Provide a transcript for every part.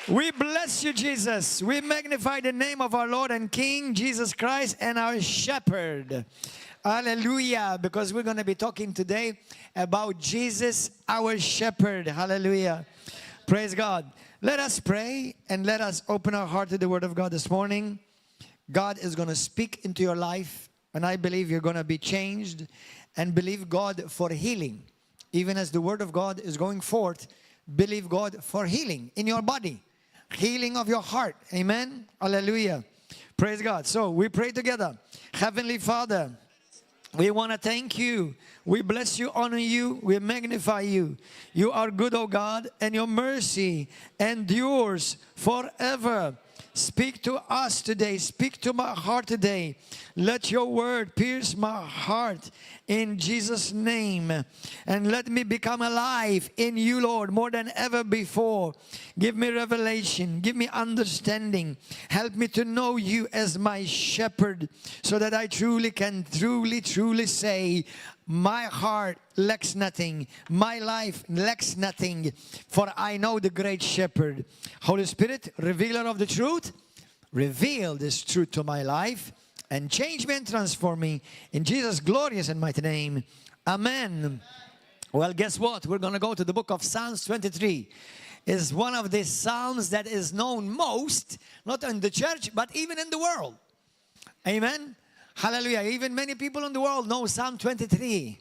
We bless you, Jesus. We magnify the name of our Lord and King, Jesus Christ, and our shepherd. Hallelujah. Because we're going to be talking today about Jesus, our shepherd. Hallelujah. Praise God. Let us pray and let us open our heart to the Word of God this morning. God is going to speak into your life, and I believe you're going to be changed and believe God for healing. Even as the Word of God is going forth, believe God for healing in your body. Healing of your heart. Amen. Hallelujah. Praise God. So we pray together. Heavenly Father, we want to thank you. We bless you, honor you. We magnify you. You are good, O God, and your mercy endures forever. Speak to us today. Speak to my heart today. Let your word pierce my heart in Jesus' name. And let me become alive in you, Lord, more than ever before. Give me revelation. Give me understanding. Help me to know you as my shepherd so that I can truly say, my heart lacks nothing. My life lacks nothing. For I know the great shepherd. Holy Spirit, revealer of the truth, reveal this truth to my life and change me and transform me. In Jesus' glorious and mighty name. Amen. Well, guess what? We're going to go to the book of Psalms 23. It's one of the psalms that is known most, not in the church, but even in the world. Amen. Hallelujah. Even many people in the world know Psalm 23.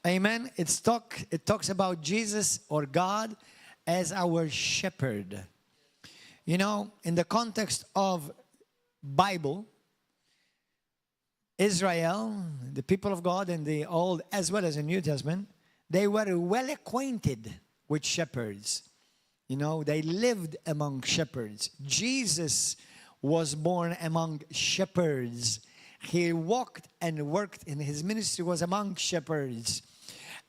Amen. It talks about Jesus or God as our shepherd. You know, in the context of Bible, Israel, the people of God in the Old as well as the New Testament, they were well acquainted with shepherds. You know, they lived among shepherds. Jesus was born among shepherds. He walked and worked in his ministry was among shepherds.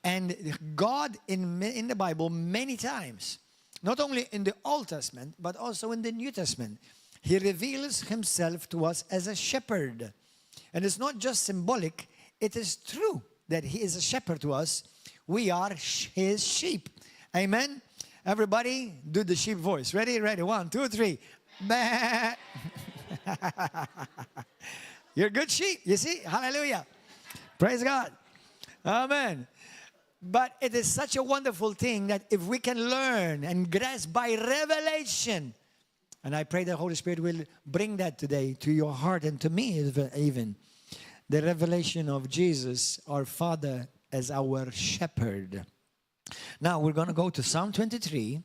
And God in the Bible many times, not only in the Old Testament, but also in the New Testament, he reveals himself to us as a shepherd. And it's not just symbolic, it is true that he is a shepherd to us. We are his sheep. Amen? Everybody do the sheep voice. Ready? Ready. 1, 2, 3. Bah. You're good sheep, you see? Hallelujah. Praise God. Amen. But it is such a wonderful thing that if we can learn and grasp by revelation, and I pray the Holy Spirit will bring that today to your heart and to me even, the revelation of Jesus, our Father, as our shepherd. Now we're going to go to Psalm 23,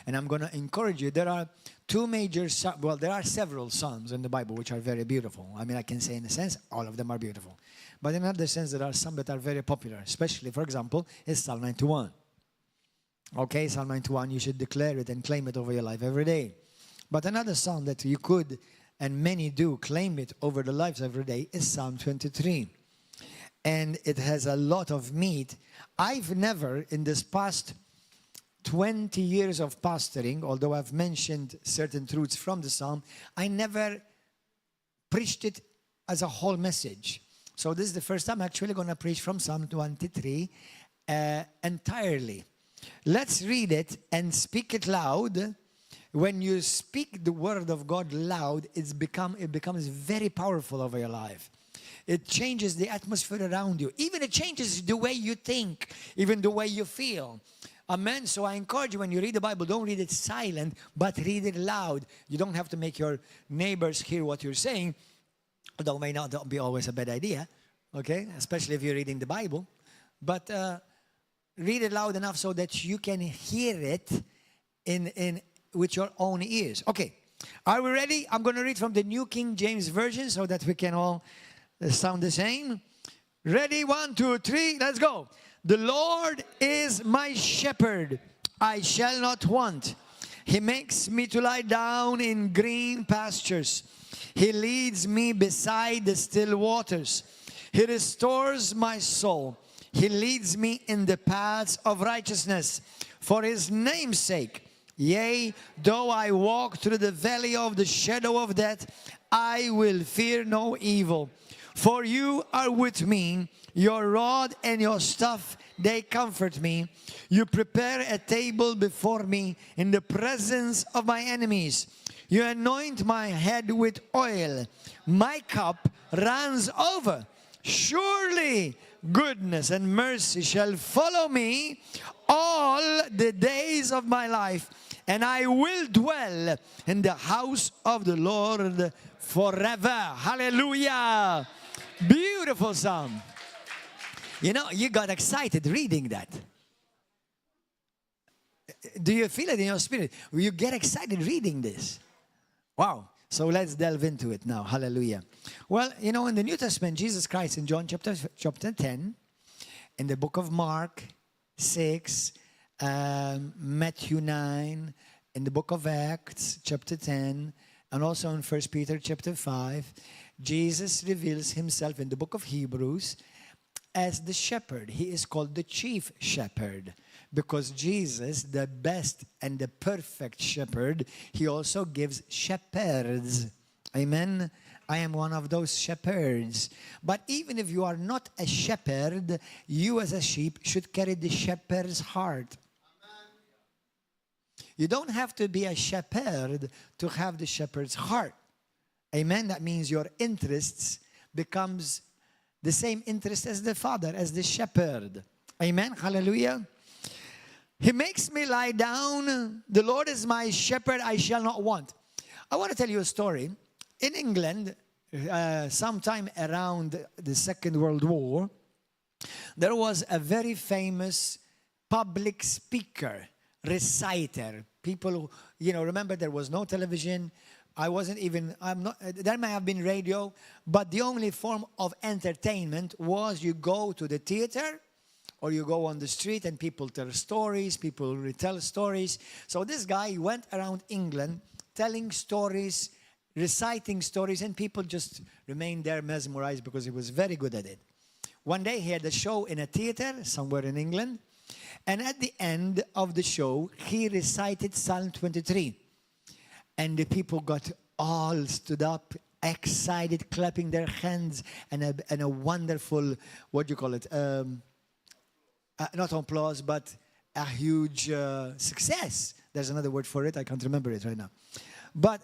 and I'm going to encourage you. There are two major, well, there are several psalms in the Bible which are very beautiful. I mean, I can say in a sense, all of them are beautiful. But in another sense, there are some that are very popular, especially, for example, is Psalm 91. Okay, Psalm 91, you should declare it and claim it over your life every day. But another psalm that you could, and many do, claim it over their lives every day is Psalm 23. And it has a lot of meat. I've never, in this past 20 years of pastoring, although I've mentioned certain truths from the psalm, I never preached it as a whole message. So this is the first time I'm actually going to preach from Psalm 23 entirely. Let's read it and speak it loud. When you speak the word of God loud, it becomes very powerful over your life. It changes the atmosphere around you. Even it changes the way you think, even the way you feel. Amen. So I encourage you, when you read the Bible, don't read it silent, but read it loud. You don't have to make your neighbors hear what you're saying, although it may not be always a bad idea, okay, especially if you're reading the Bible. But read it loud enough so that you can hear it with your own ears. Okay, are we ready? I'm going to read from the New King James Version so that we can all sound the same. Ready? 1, 2, 3, let's go. The Lord is my shepherd, I shall not want. He makes me to lie down in green pastures. He leads me beside the still waters. He restores my soul. He leads me in the paths of righteousness for his name's sake. Yea, though I walk through the valley of the shadow of death, I will fear no evil. For you are with me, your rod and your staff, they comfort me. You prepare a table before me in the presence of my enemies. You anoint my head with oil. My cup runs over. Surely goodness and mercy shall follow me all the days of my life, and I will dwell in the house of the Lord forever. Hallelujah. Beautiful psalm. You know, you got excited reading that. Do you feel it in your spirit? You get excited reading this. Wow. So let's delve into it now. Hallelujah. Well, you know, in the New Testament, Jesus Christ in John chapter 10, in the book of Mark 6, Matthew 9, in the book of Acts chapter 10, and also in 1 Peter chapter 5, Jesus reveals himself in the book of Hebrews as the shepherd. He is called the chief shepherd because Jesus, the best and the perfect shepherd, he also gives shepherds. Amen. I am one of those shepherds. But even if you are not a shepherd, you as a sheep should carry the shepherd's heart. You don't have to be a shepherd to have the shepherd's heart. Amen. That means your interests becomes the same interest as the father, as the shepherd. Amen. Hallelujah. He makes me lie down. The Lord is my shepherd, I shall not want. I want to tell you a story. In England, sometime around the Second World War, there was a very famous public speaker, reciter. People, you know, remember there was no television. There may have been radio, but the only form of entertainment was you go to the theater or you go on the street and people tell stories, people retell stories. So this guy went around England telling stories, reciting stories, and people just remained there mesmerized because he was very good at it. One day he had a show in a theater somewhere in England, and at the end of the show, he recited Psalm 23. And the people got all stood up, excited, clapping their hands, and a wonderful, what do you call it? Not applause, but a huge success. There's another word for it. I can't remember it right now. But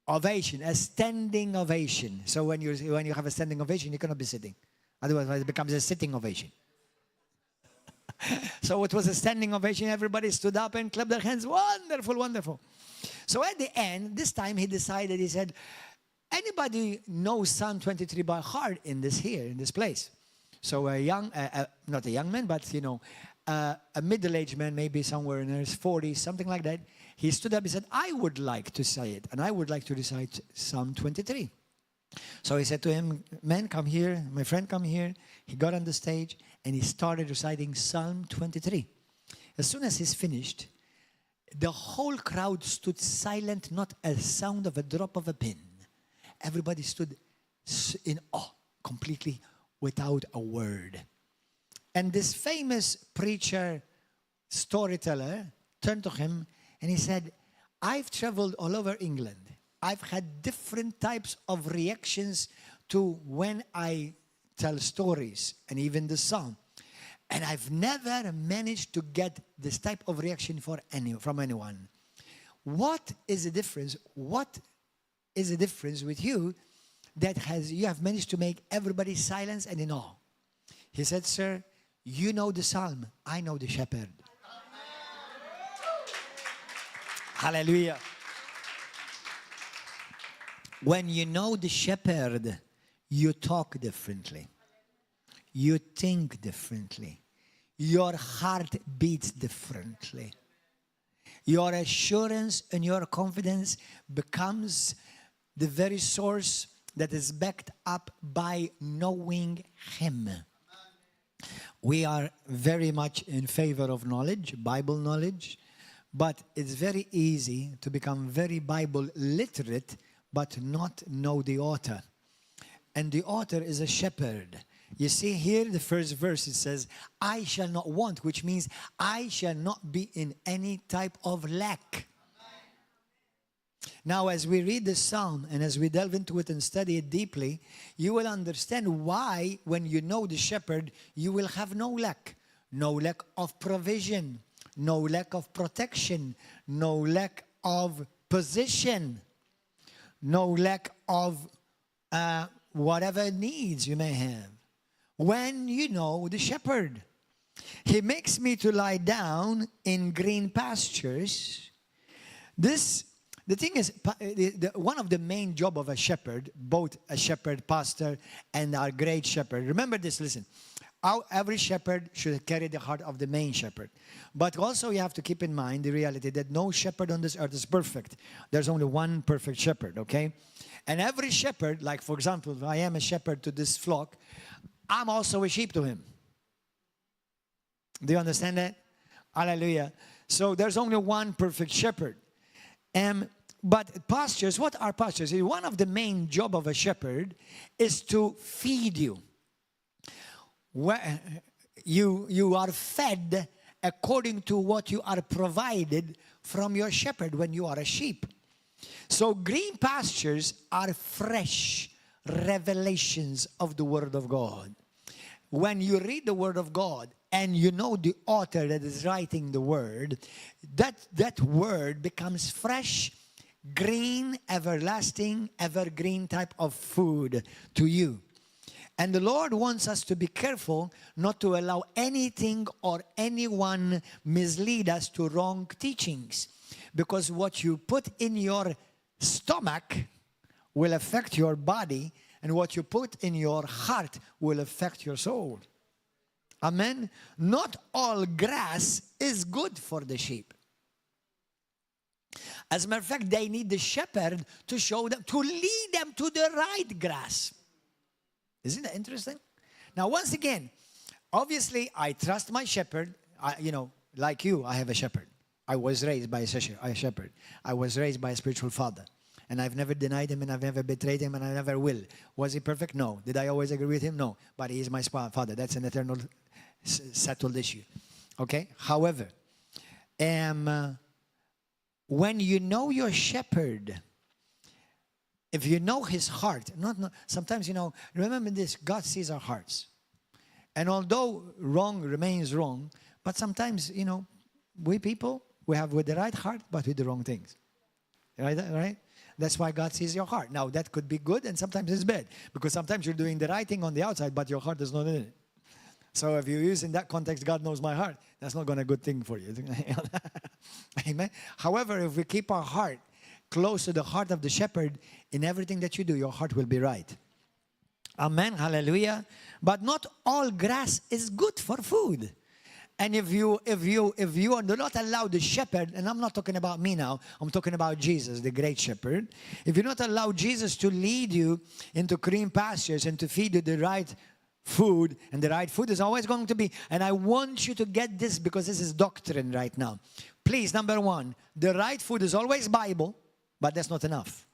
ovation, a standing ovation. So when you have a standing ovation, you cannot be sitting. Otherwise, it becomes a sitting ovation. So it was a standing ovation. Everybody stood up and clapped their hands. Wonderful, wonderful. So at the end, this time he decided, he said, anybody knows Psalm 23 by heart in this place? So a young, not a young man, but you know, a middle-aged man, maybe somewhere in his 40s, something like that. He stood up, he said, I would like to say it, and I would like to recite Psalm 23. So he said to him, man, come here, my friend, come here. He got on the stage, and he started reciting Psalm 23. As soon as he's finished, the whole crowd stood silent, not a sound of a drop of a pin. Everybody stood in awe, completely without a word. And this famous preacher, storyteller, turned to him and he said, I've traveled all over England. I've had different types of reactions to when I tell stories and even the song. And I've never managed to get this type of reaction from anyone. What is the difference? What is the difference with you that you have managed to make everybody silence and in awe? He said, sir, you know the psalm. I know the shepherd. Hallelujah. When you know the shepherd, you talk differently. You think differently. Your heart beats differently. Your assurance and your confidence becomes the very source that is backed up by knowing Him. We are very much in favor of knowledge, Bible knowledge, but it's very easy to become very Bible literate but not know the author. And the author is a shepherd. You see here, the first verse, it says, I shall not want, which means I shall not be in any type of lack. Now, as we read this psalm and as we delve into it and study it deeply, you will understand why, when you know the shepherd, you will have no lack. no lack of provision, no lack of protection, no lack of position, no lack of whatever needs you may have. When you know the shepherd, he makes me to lie down in green pastures. The thing is, one of the main job of a shepherd, both a shepherd, pastor, and our great shepherd. Remember this, listen. Every shepherd should carry the heart of the main shepherd. But also you have to keep in mind the reality that no shepherd on this earth is perfect. There's only one perfect shepherd, okay? And every shepherd, like for example, if I am a shepherd to this flock, I'm also a sheep to him. Do you understand that? Hallelujah. So there's only one perfect shepherd. But pastures, what are pastures? One of the main job of a shepherd is to feed you. Where you are fed according to what you are provided from your shepherd when you are a sheep. So green pastures are fresh revelations of the Word of God. When you read the Word of God and you know the author that is writing the Word, that Word becomes fresh, green, everlasting, evergreen type of food to you. And the Lord wants us to be careful not to allow anything or anyone mislead us to wrong teachings. Because what you put in your stomach will affect your body, and what you put in your heart will affect your soul. Amen? Not all grass is good for the sheep. As a matter of fact, they need the shepherd to show them, to lead them to the right grass. Isn't that interesting? Now, once again, obviously, I trust my shepherd. Like you, I have a shepherd. I was raised by a shepherd. I was raised by a spiritual father. And I've never denied him, and I've never betrayed him, and I never will. Was he perfect? No. Did I always agree with him? No. But he is my father. That's an eternal settled issue. Okay? However, when you know your shepherd, if you know his heart, sometimes, remember this, God sees our hearts. And although wrong remains wrong, but sometimes, we people, we have with the right heart, but with the wrong things. Right? That's why God sees your heart. Now, that could be good, and sometimes it's bad. Because sometimes you're doing the right thing on the outside, but your heart is not in it. So if you use in that context, God knows my heart, that's not going to be a good thing for you. Amen? However, if we keep our heart close to the heart of the shepherd, in everything that you do, your heart will be right. Amen. Hallelujah. But not all grass is good for food. And if you do not allow the shepherd, and I'm not talking about me now, I'm talking about Jesus, the great shepherd. If you not allow Jesus to lead you into green pastures and to feed you the right food, and the right food is always going to be, and I want you to get this because this is doctrine right now. Please, number one, the right food is always Bible, but that's not enough.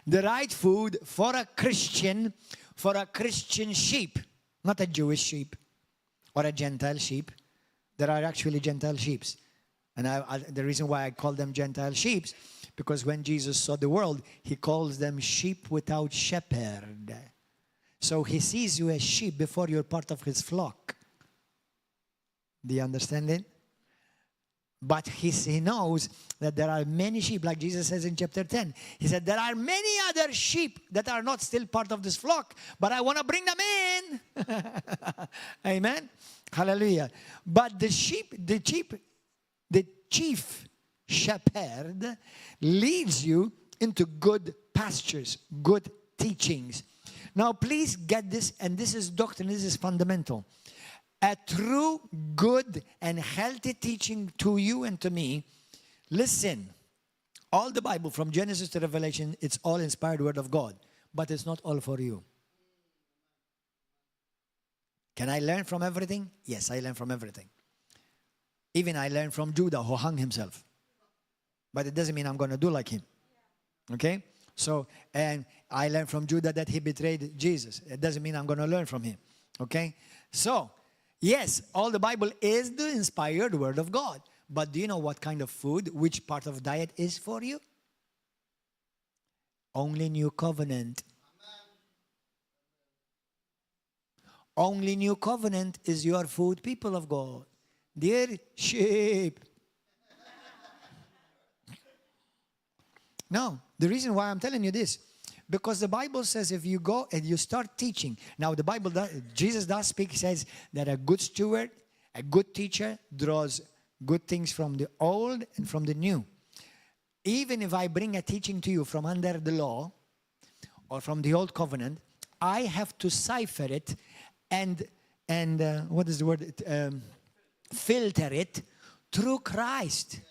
The right food for a Christian sheep, not a Jewish sheep or a Gentile sheep. There are actually Gentile sheep. And the reason why I call them Gentile sheep, because when Jesus saw the world, he calls them sheep without shepherd. So he sees you as sheep before you're part of his flock. Do you understand it? But he knows that there are many sheep, like Jesus says in chapter 10. He said, there are many other sheep that are not still part of this flock, but I want to bring them in. Amen? Hallelujah. But the chief shepherd leads you into good pastures, good teachings. Now, please get this, and this is doctrine, this is fundamental. A true, good, and healthy teaching to you and to me. Listen, all the Bible from Genesis to Revelation, it's all inspired word of God, but it's not all for you. Can I learn from everything? Yes, I learn from everything. Even I learned from Judah, who hung himself. But it doesn't mean I'm going to do like him. Okay? So, and I learned from Judah that he betrayed Jesus. It doesn't mean I'm going to learn from him. Okay? So, yes, all the Bible is the inspired word of God. But do you know what kind of food, which part of diet is for you? Only New Covenant. Only new covenant is your food, people of God. Dear sheep. No, the reason why I'm telling you this, because the Bible says if you go and you start teaching, now the Bible, Jesus does speak, says that a good steward, a good teacher draws good things from the old and from the new. Even if I bring a teaching to you from under the law or from the old covenant, I have to cipher it and what is the word? Filter it through Christ.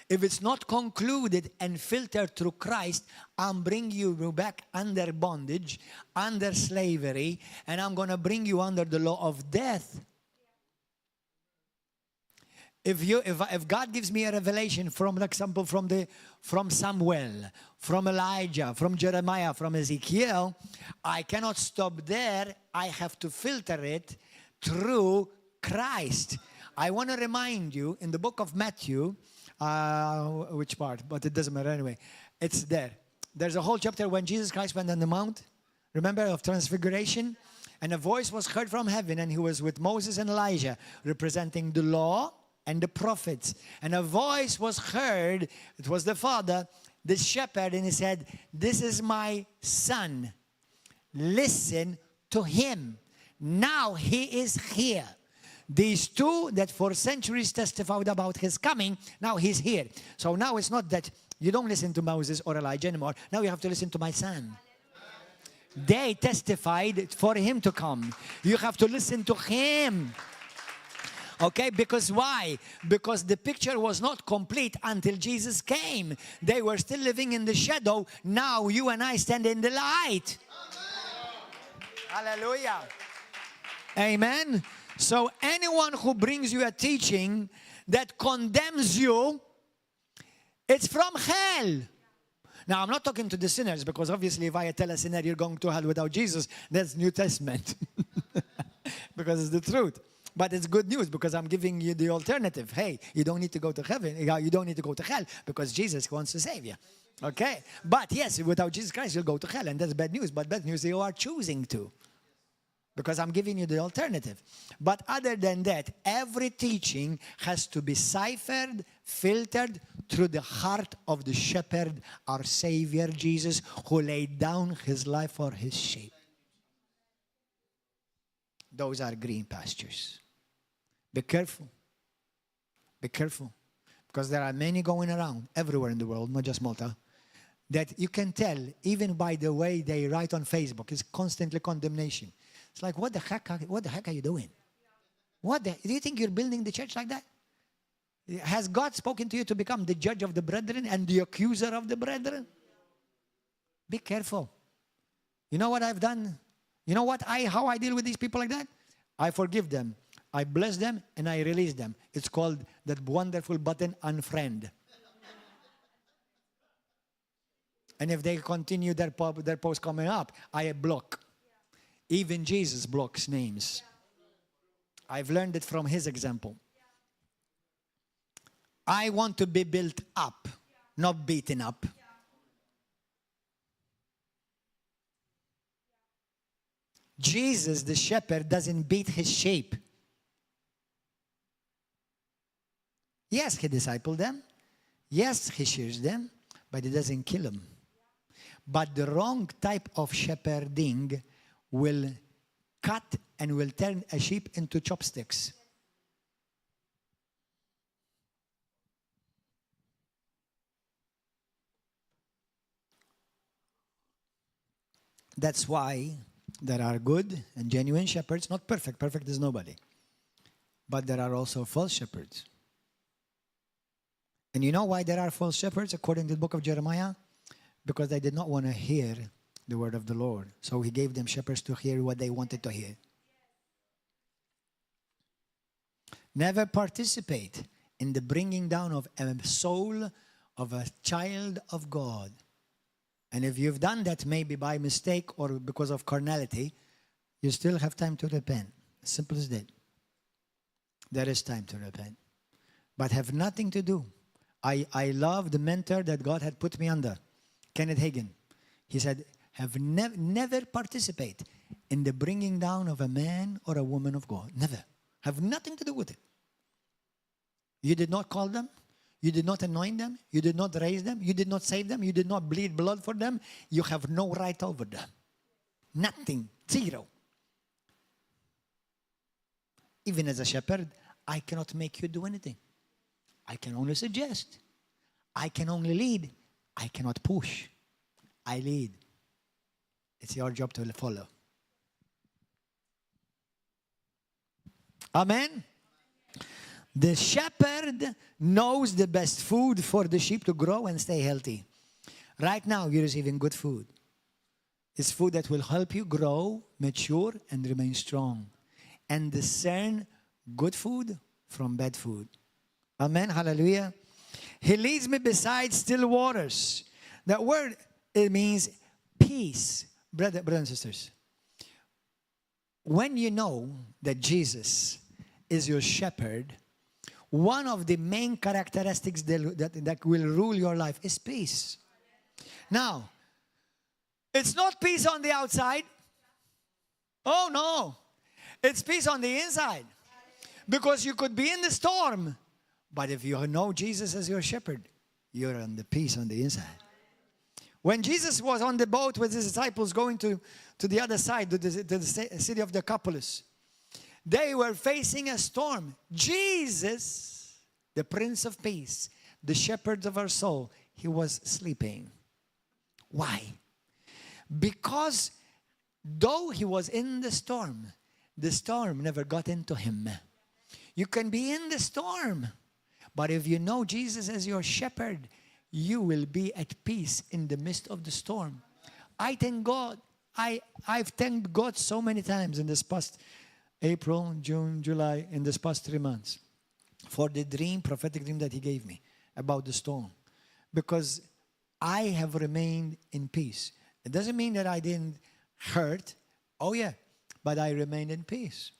If it's not concluded and filtered through Christ, I'm bringing you back under bondage, under slavery, and I'm going to bring you under the law of death. If God gives me a revelation from, for example, from Samuel, from Elijah, from Jeremiah, from Ezekiel, I cannot stop there. I have to filter it through Christ. I want to remind you in the book of Matthew, which part? But it doesn't matter anyway. It's there. There's a whole chapter when Jesus Christ went on the mount, remember, of transfiguration? And a voice was heard from heaven, and he was with Moses and Elijah, representing the law and the prophets. And a voice was heard, it was the Father, the shepherd, and he said, "This is my son. Listen to him. Now he is here." These two that for centuries testified about his coming, now he's here. So now it's not that you don't listen to Moses or Elijah anymore. Now you have to listen to my son. They testified for him to come. You have to listen to him. Okay, because why? Because the picture was not complete until Jesus came. They were still living in the shadow. Now you and I stand in the light. Hallelujah. Amen. So anyone who brings you a teaching that condemns you, it's from hell. Now, I'm not talking to the sinners, because obviously if I tell a sinner you're going to hell without Jesus, that's New Testament. Because it's the truth. But it's good news, because I'm giving you the alternative. Hey, you don't need to go to heaven. You don't need to go to hell, because Jesus wants to save you. Okay? But yes, without Jesus Christ, you'll go to hell. And that's bad news. But bad news, you are choosing to. Because I'm giving you the alternative. But other than that, every teaching has to be ciphered, filtered through the heart of the shepherd, our Savior Jesus, who laid down his life for his sheep. Those are green pastures. Be careful. Be careful. Because there are many going around everywhere in the world, not just Malta, that you can tell even by the way they write on Facebook. It's constantly condemnation. It's like, what the heck are you doing? Do you think you're building the church like that? Has God spoken to you to become the judge of the brethren and the accuser of the brethren? Be careful. You know what I've done? You know how I deal with these people like that? I forgive them. I bless them and I release them. It's called that wonderful button, unfriend. And if they continue their post coming up, I block. Even Jesus blocks names. I've learned it from his example. I want to be built up, not beaten up. Jesus, the shepherd, doesn't beat his sheep. Yes, he disciples them. Yes, he shears them, but he doesn't kill them. But the wrong type of shepherding will cut and will turn a sheep into chopsticks. That's why there are good and genuine shepherds, not perfect. Perfect is nobody. But there are also false shepherds. And you know why there are false shepherds according to the book of Jeremiah? Because they did not want to hear the word of the Lord. So he gave them shepherds to hear what they wanted to hear. Never participate in the bringing down of a soul of a child of God. And if you've done that maybe by mistake or because of carnality, you still have time to repent. As simple as that. There is time to repent. But have nothing to do. I love the mentor that God had put me under, Kenneth Hagin. He said, never participate in the bringing down of a man or a woman of God. Never. Have nothing to do with it. You did not call them. You did not anoint them. You did not raise them. You did not save them. You did not bleed blood for them. You have no right over them. Nothing. Zero. Even as a shepherd, I cannot make you do anything. I can only suggest. I can only lead. I cannot push. I lead. It's your job to follow. Amen? The shepherd knows the best food for the sheep to grow and stay healthy. Right now, you're receiving good food. It's food that will help you grow, mature, and remain strong. And discern good food from bad food. Amen. Hallelujah. He leads me beside still waters. That word, it means peace. Brothers and sisters, when you know that Jesus is your shepherd, one of the main characteristics that will rule your life is peace. Now, it's not peace on the outside. Oh, no. It's peace on the inside. Because you could be in the storm, but if you know Jesus as your shepherd, you're on the peace on the inside. When Jesus was on the boat with his disciples going to the other side, to the city of Decapolis, they were facing a storm. Jesus, the Prince of Peace, the shepherd of our soul, he was sleeping. Why? Because though he was in the storm never got into him. You can be in the storm, but if you know Jesus as your shepherd, you will be at peace in the midst of the storm. I thank God. I've thanked God so many times in this past April, June, July, in this past 3 months for the prophetic dream that he gave me about the storm. Because I have remained in peace. It doesn't mean that I didn't hurt. Oh yeah, but I remained in peace.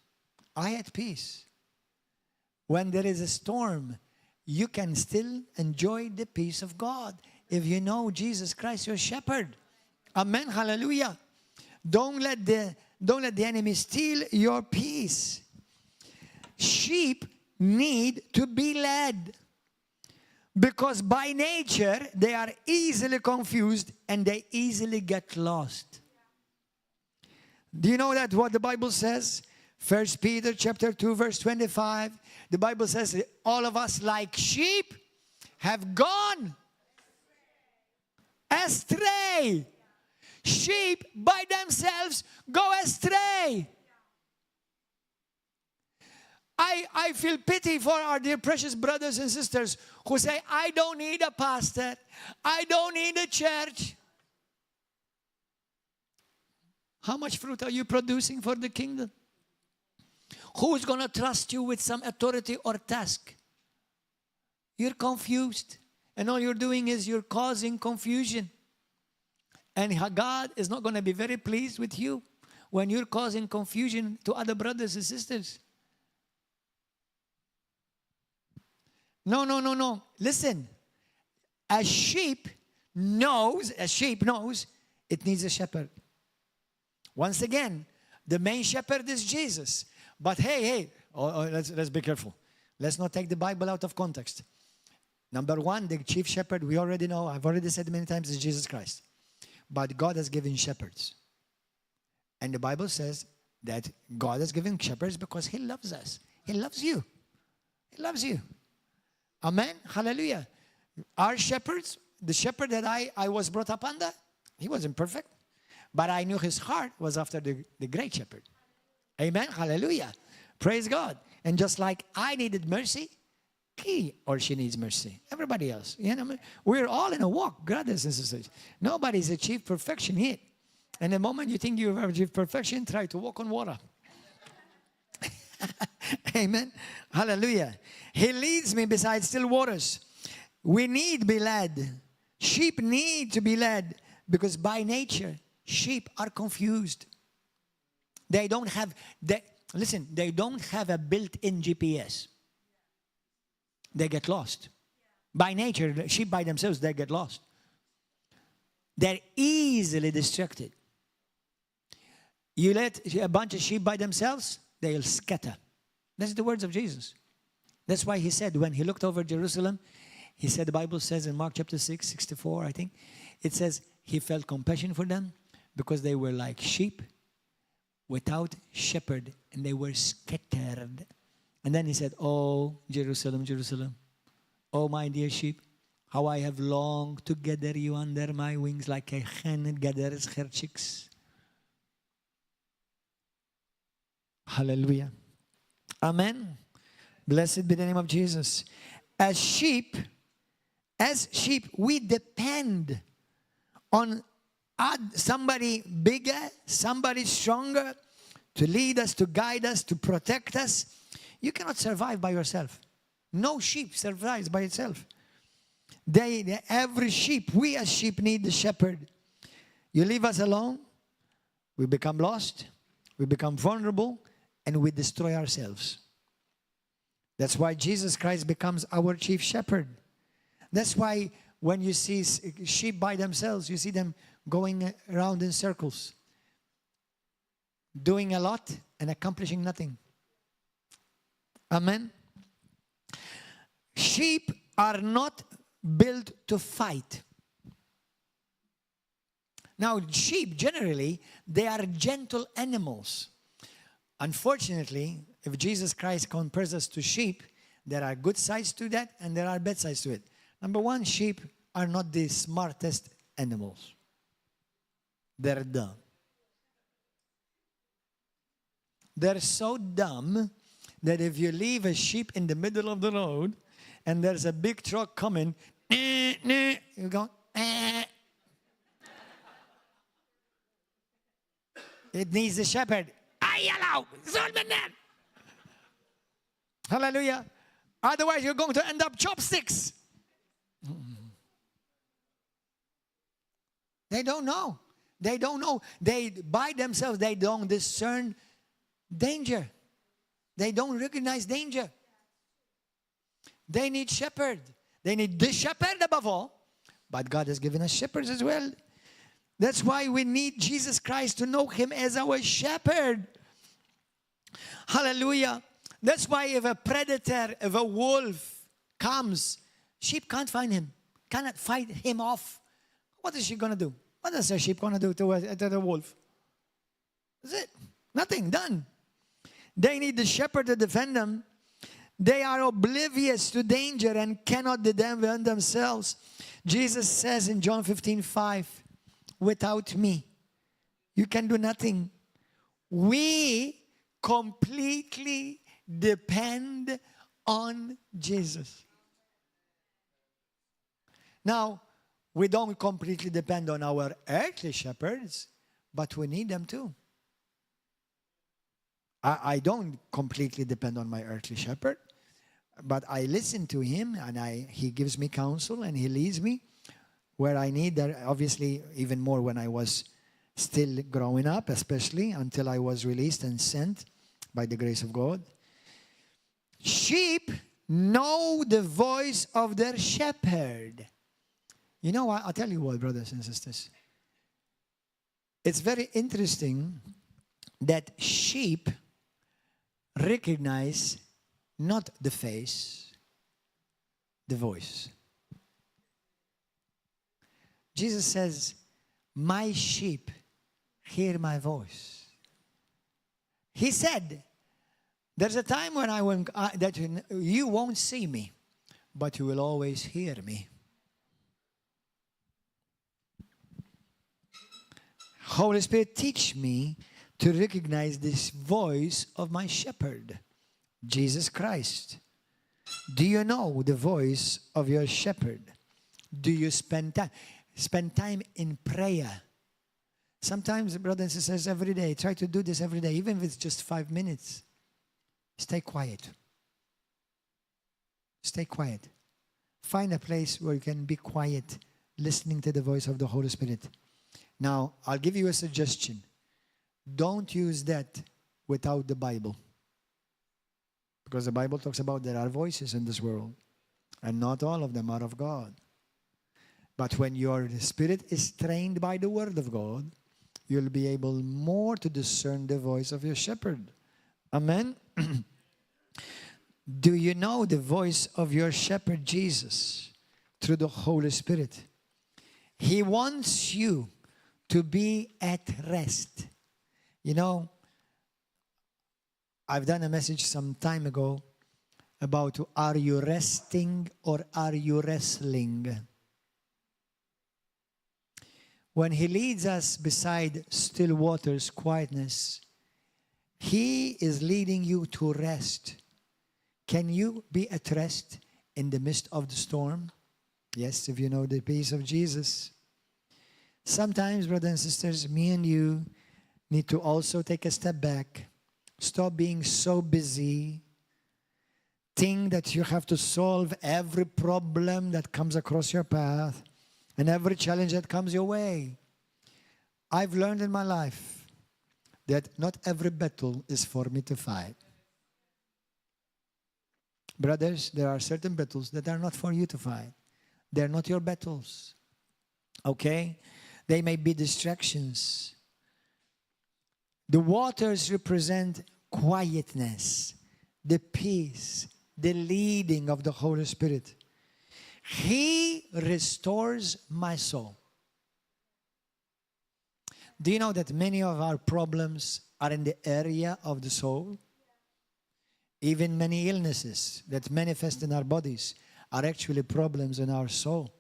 I had peace. When there is a storm, you can still enjoy the peace of God if you know Jesus Christ, your shepherd. Amen. Hallelujah. Don't let the enemy steal your peace. Sheep need to be led because by nature they are easily confused and they easily get lost. Do you know that what the Bible says? 1 Peter chapter 2 verse 25. The Bible says all of us like sheep have gone astray. Sheep by themselves go astray. I feel pity for our dear precious brothers and sisters who say, I don't need a pastor. I don't need a church. How much fruit are you producing for the kingdom? Who's going to trust you with some authority or task? You're confused. And all you're doing is you're causing confusion. And God is not going to be very pleased with you when you're causing confusion to other brothers and sisters. No. Listen. A sheep knows it needs a shepherd. Once again, the main shepherd is Jesus. But let's be careful. Let's not take the Bible out of context. Number one, the chief shepherd, we already know, I've already said many times, is Jesus Christ. But God has given shepherds. And the Bible says that God has given shepherds because he loves us. He loves you. He loves you. Amen. Hallelujah. Our shepherds, the shepherd that I was brought up under, he wasn't perfect. But I knew his heart was after the great shepherd. Amen. Hallelujah. Praise God. And just like I needed mercy, he or she needs mercy. Everybody else. You know, we're all in a walk, brothers and sisters. Nobody's achieved perfection yet. And the moment you think you've achieved perfection, try to walk on water. Amen. Hallelujah. He leads me beside still waters. We need to be led. Sheep need to be led because by nature, sheep are confused. They don't have a built-in GPS. They get lost. By nature, sheep by themselves, they get lost. They're easily distracted. You let a bunch of sheep by themselves, they'll scatter. That's the words of Jesus. That's why he said, when he looked over Jerusalem, he said, the Bible says in Mark chapter 6, 64, I think, it says he felt compassion for them because they were like sheep without shepherd, and they were scattered. And then he said, oh, Jerusalem, Jerusalem, oh, my dear sheep, how I have longed to gather you under my wings like a hen gathers her chicks. Hallelujah. Amen. Blessed be the name of Jesus. As sheep, we depend on somebody bigger, somebody stronger to lead us, to guide us, to protect us. You cannot survive by yourself. No sheep survives by itself. Every sheep, we as sheep need the shepherd. You leave us alone, we become lost, we become vulnerable, and we destroy ourselves. That's why Jesus Christ becomes our chief shepherd. That's why when you see sheep by themselves, you see them going around in circles, doing a lot and accomplishing nothing. Amen. Sheep are not built to fight. Now, sheep generally, they are gentle animals. Unfortunately, if Jesus Christ compares us to sheep, there are good sides to that and there are bad sides to it. Number one, sheep are not the smartest animals. They're dumb. They're so dumb that if you leave a sheep in the middle of the road and there's a big truck coming, you go, It needs a shepherd. Hallelujah. Otherwise, you're going to end up chopsticks. They don't know. They don't know. They, by themselves, they don't discern danger. They don't recognize danger. They need shepherd. They need the shepherd above all. But God has given us shepherds as well. That's why we need Jesus Christ to know Him as our shepherd. Hallelujah. That's why if a predator, if a wolf comes, sheep can't find him, cannot fight him off. What is she going to do? What is a sheep going to do to the wolf? That's it. Nothing. Done. They need the shepherd to defend them. They are oblivious to danger and cannot defend themselves. Jesus says in John 15:5, without me, you can do nothing. We completely depend on Jesus. Now, we don't completely depend on our earthly shepherds, but we need them too. I don't completely depend on my earthly shepherd, but I listen to him and he gives me counsel and he leads me where I need that, obviously even more when I was still growing up, especially until I was released and sent by the grace of God. Sheep know the voice of their shepherd. You know what? I'll tell you what, brothers and sisters. It's very interesting that sheep recognize not the face, the voice. Jesus says, my sheep hear my voice. He said, there's a time when that you won't see me, but you will always hear me. Holy Spirit, teach me to recognize this voice of my shepherd, Jesus Christ. Do you know the voice of your shepherd? Do you spend time in prayer? Sometimes, brothers and sisters, every day, try to do this every day, even if it's just 5 minutes. Stay quiet. Stay quiet. Find a place where you can be quiet, listening to the voice of the Holy Spirit. Now, I'll give you a suggestion. Don't use that without the Bible. Because the Bible talks about there are voices in this world, and not all of them are of God. But when your spirit is trained by the Word of God, you'll be able more to discern the voice of your shepherd. Amen? Do you know the voice of your shepherd Jesus through the Holy Spirit? He wants you to be at rest. You know, I've done a message some time ago about are you resting or are you wrestling? When he leads us beside still waters, quietness, he is leading you to rest. Can you be at rest in the midst of the storm? Yes, if you know the peace of Jesus. Sometimes, brothers and sisters, me and you need to also take a step back. Stop being so busy. Think that you have to solve every problem that comes across your path and every challenge that comes your way. I've learned in my life that not every battle is for me to fight. Brothers, there are certain battles that are not for you to fight. They're not your battles. Okay? They may be distractions. The waters represent quietness, the peace, the leading of the Holy Spirit. He restores my soul. Do you know that many of our problems are in the area of the soul? Even many illnesses that manifest in our bodies are actually problems in our soul.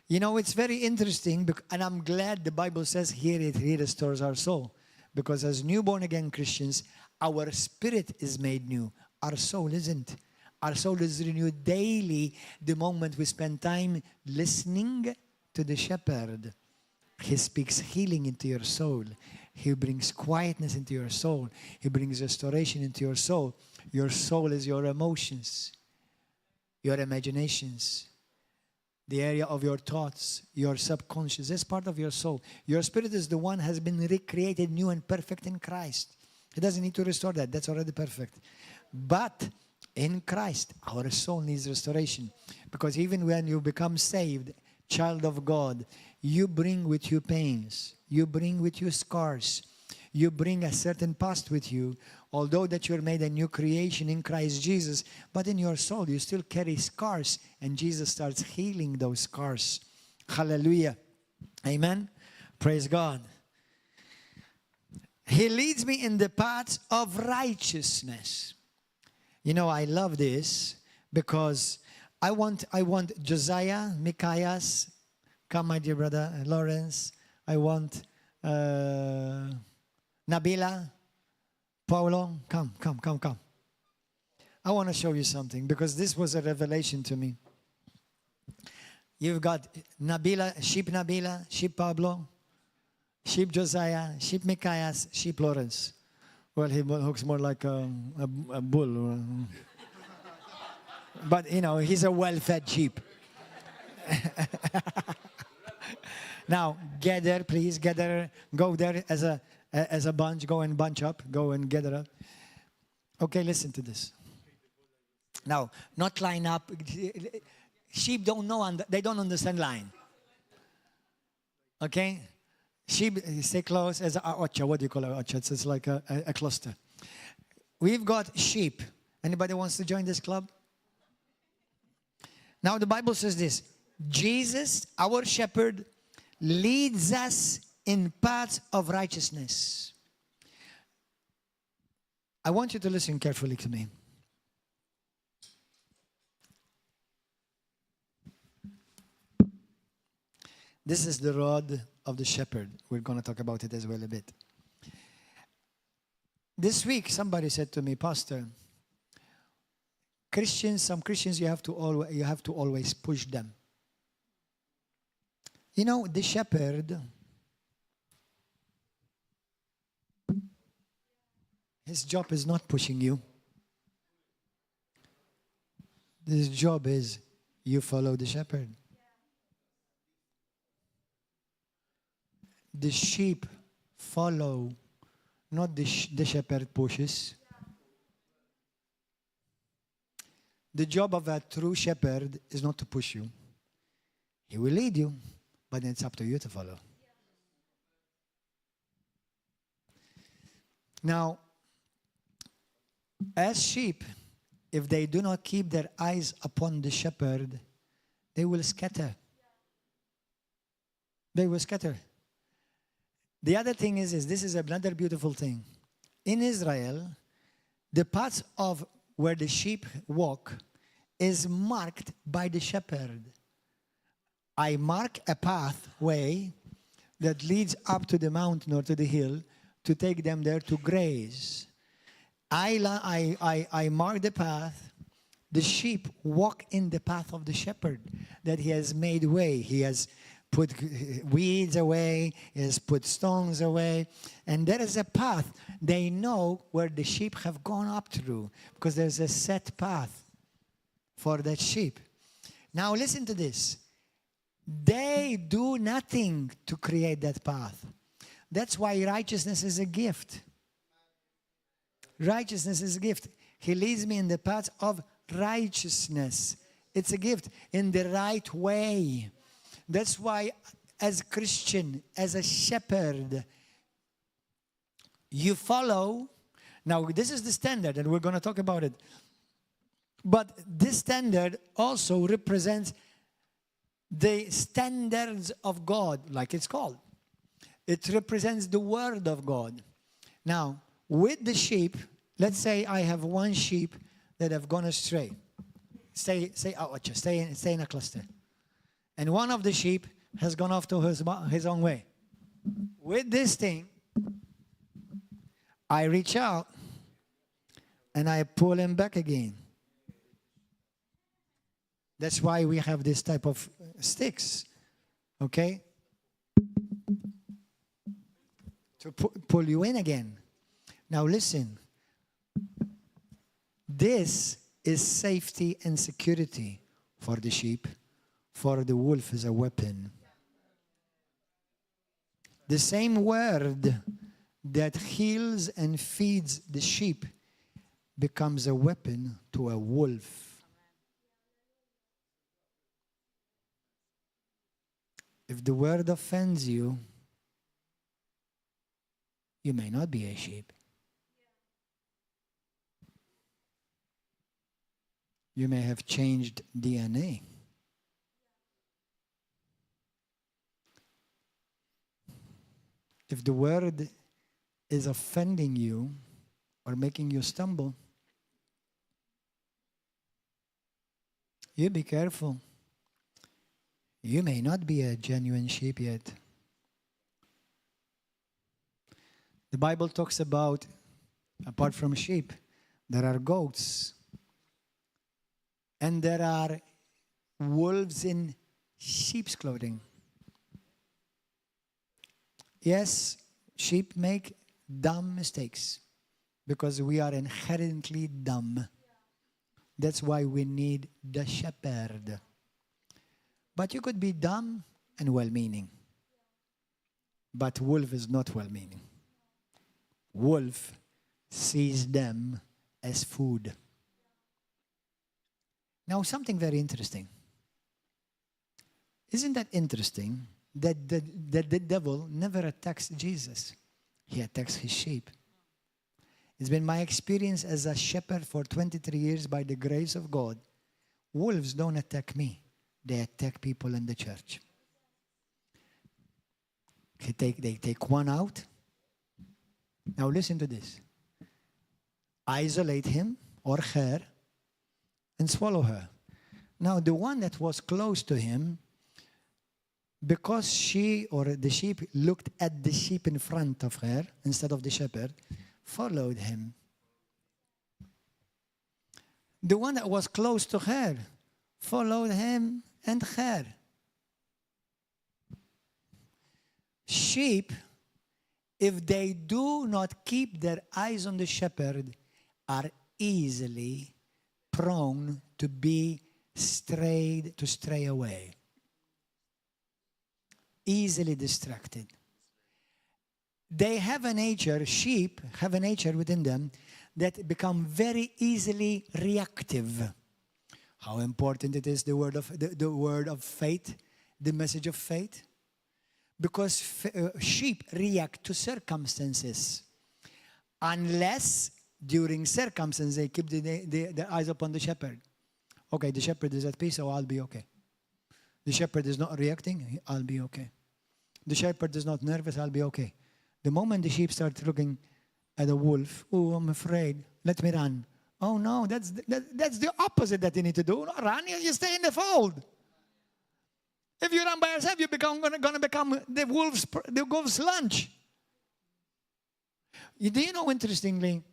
You know, it's very interesting, and I'm glad the Bible says here He restores our soul. Because as newborn again Christians, our spirit is made new. Our soul isn't. Our soul is renewed daily the moment we spend time listening to the shepherd. He speaks healing into your soul. He brings quietness into your soul. He brings restoration into your soul. Your soul is your emotions, your imaginations, the area of your thoughts, your subconscious. That's part of your soul. Your spirit is the one has been recreated new and perfect in Christ. He doesn't need to restore that. That's already perfect. But in Christ, our soul needs restoration. Because even when you become saved, child of God, you bring with you pains. You bring with you scars. You bring a certain past with you. Although that you're made a new creation in Christ Jesus, but in your soul you still carry scars, and Jesus starts healing those scars. Hallelujah. Amen. Praise God. He leads me in the paths of righteousness. You know, I love this because I want Josiah, Micaias, come my dear brother, Lawrence. I want Nabila, Paulo, come. I want to show you something because this was a revelation to me. You've got Nabila, sheep Pablo, sheep Josiah, sheep Micaias, sheep Lawrence. Well, he looks more like a bull. But, you know, he's a well-fed sheep. Now, gather, please, gather. Go there as a bunch. Go and bunch up. Go and gather up. Okay, listen to this. Now, not line up. Sheep don't know, they don't understand line. Okay? Sheep, stay close as a ocha. What do you call it? Ocha? It's like a cluster. We've got sheep. Anybody wants to join this club? Now, the Bible says this. Jesus, our shepherd, leads us in paths of righteousness. I want you to listen carefully to me. This is the rod of the shepherd. We're going to talk about it as well a bit. This week, somebody said to me, Pastor, some Christians, you have to always push them. You know, the shepherd, his job is not pushing you. His job is you follow the shepherd. The sheep follow, not the shepherd pushes. The job of a true shepherd is not to push you. He will lead you, but it's up to you to follow. Now, as sheep, if they do not keep their eyes upon the shepherd, they will scatter. They will scatter. The other thing is this is another beautiful thing. In Israel, the paths of where the sheep walk is marked by the shepherd. I mark a pathway that leads up to the mountain or to the hill to take them there to graze. I mark the path. The sheep walk in the path of the shepherd that he has made way. He has put weeds away, he has put stones away, and there is a path. They know where the sheep have gone up through because there's a set path for that sheep. Now listen to this. They do nothing to create that path. That's why righteousness is a gift. Righteousness is a gift. He leads me in the path of righteousness. It's a gift in the right way. That's why as a Christian, as a shepherd, you follow. Now this is the standard and we're going to talk about it. But this standard also represents the standards of God, like it's called. It represents the word of God. Now, with the sheep, let's say I have one sheep that have gone astray. Stay in a cluster. And one of the sheep has gone off to his own way. With this thing, I reach out and I pull him back again. That's why we have this type of sticks, okay? To pull you in again. Now listen. This is safety and security for the sheep. For the wolf is a weapon. The same word that heals and feeds the sheep becomes a weapon to a wolf. If the word offends you, you may not be a sheep. You may have changed DNA. If the word is offending you or making you stumble, you be careful. You may not be a genuine sheep yet. The Bible talks about, apart from sheep, there are goats. And there are wolves in sheep's clothing. Yes, sheep make dumb mistakes because we are inherently dumb. That's why we need the shepherd. But you could be dumb and well-meaning. But wolf is not well-meaning. Wolf sees them as food. Now, something very interesting. Isn't that interesting that the devil never attacks Jesus? He attacks his sheep. It's been my experience as a shepherd for 23 years by the grace of God. Wolves don't attack me. They attack people in the church. They take one out. Now listen to this. Isolate him or her and swallow her. Now the one that was close to him, because she or the sheep looked at the sheep in front of her instead of the shepherd, followed him. The one that was close to her followed him and her. Sheep, if they do not keep their eyes on the shepherd, are easily prone to be stray away. Easily distracted. They have a nature, sheep have a nature within them that become very easily reactive. How important it is, the word of faith, the message of faith. Because sheep react to circumstances. Unless during circumstances they keep their eyes upon the shepherd. Okay, the shepherd is at peace, so I'll be okay. The shepherd is not reacting, I'll be okay. The shepherd is not nervous, I'll be okay. The moment the sheep start looking at a wolf, oh, I'm afraid, let me run. Oh no, that's the opposite that you need to do. Not run, you stay in the fold. If you run by yourself, you're going to become the wolf's lunch. Do you know, interestingly,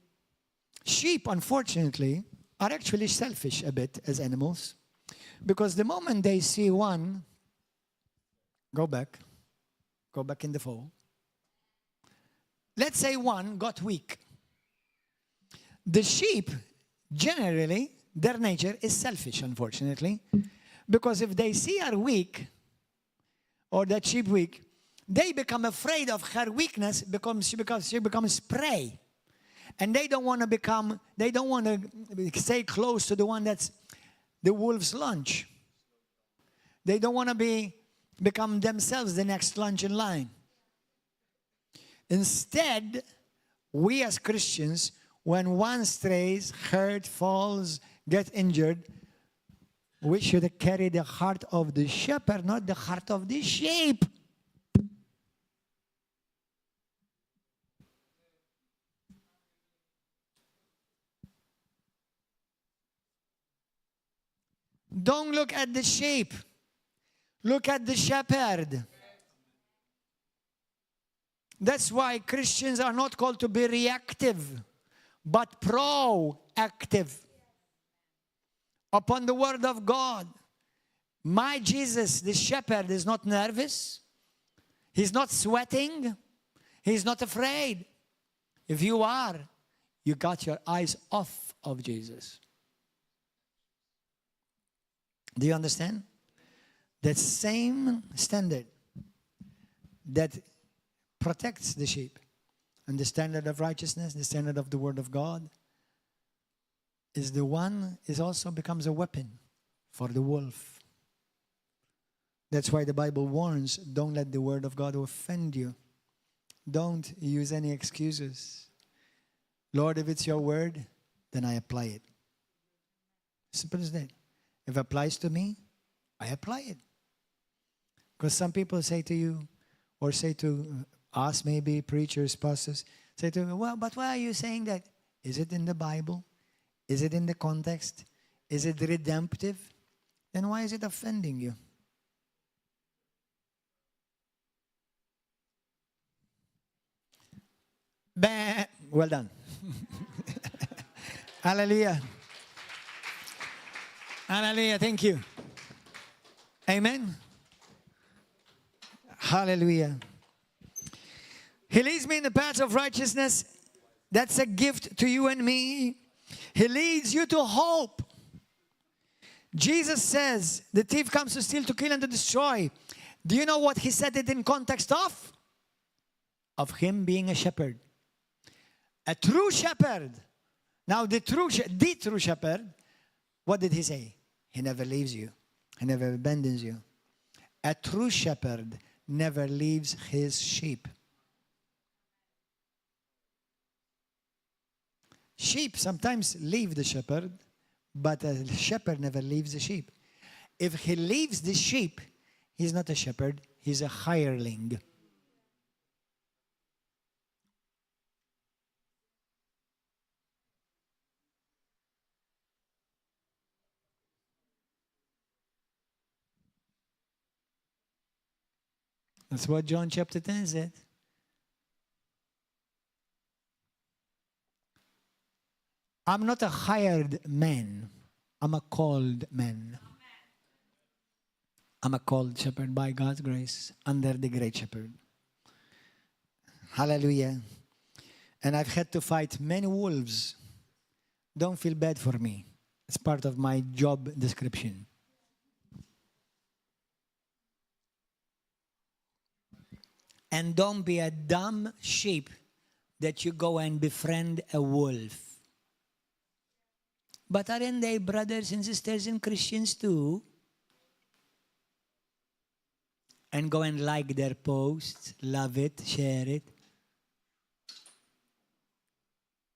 sheep, unfortunately, are actually selfish a bit as animals. Because the moment they see one, go back in the fold. Let's say one got weak. The sheep, generally, their nature is selfish, unfortunately. Because if they see her weak, or that sheep weak, they become afraid of her weakness because she becomes prey. And they don't want to stay close to the one that's the wolf's lunch. They don't want to become themselves the next lunch in line. Instead, we as Christians, when one strays, hurt, falls, gets injured, we should carry the heart of the shepherd, not the heart of the sheep. Don't look at the sheep. Look at the shepherd. That's why Christians are not called to be reactive, but proactive upon the word of God. My Jesus, the shepherd, is not nervous. He's not sweating. He's not afraid. If you are, you got your eyes off of Jesus. Do you understand? That same standard that protects the sheep and the standard of righteousness, the standard of the word of God, is also becomes a weapon for the wolf. That's why the Bible warns, don't let the word of God offend you. Don't use any excuses. Lord, if it's your word, then I apply it. Simple as that. If it applies to me, I apply it. Because some people say to you, or say to us, maybe preachers, pastors, say to me, well, but why are you saying that? Is it in the Bible? Is it in the context? Is it redemptive? Then why is it offending you? Bah. Well done. Hallelujah. Hallelujah. Thank you. Amen. Hallelujah. He leads me in the paths of righteousness. That's a gift to you and me. He leads you to hope. Jesus says, the thief comes to steal, to kill, and to destroy. Do you know what he said it in context of? Of him being a shepherd. A true shepherd. Now the true shepherd, what did he say? He never leaves you. He never abandons you. A true shepherd never leaves his sheep. Sheep sometimes leave the shepherd, but a shepherd never leaves the sheep. If he leaves the sheep, he's not a shepherd, he's a hireling. That's what John chapter 10 said. I'm not a hired man. I'm a called man. I'm a called shepherd by God's grace under the great shepherd. Hallelujah. And I've had to fight many wolves. Don't feel bad for me. It's part of my job description. And don't be a dumb sheep that you go and befriend a wolf. But aren't they brothers and sisters and Christians too? And go and like their posts, love it, share it.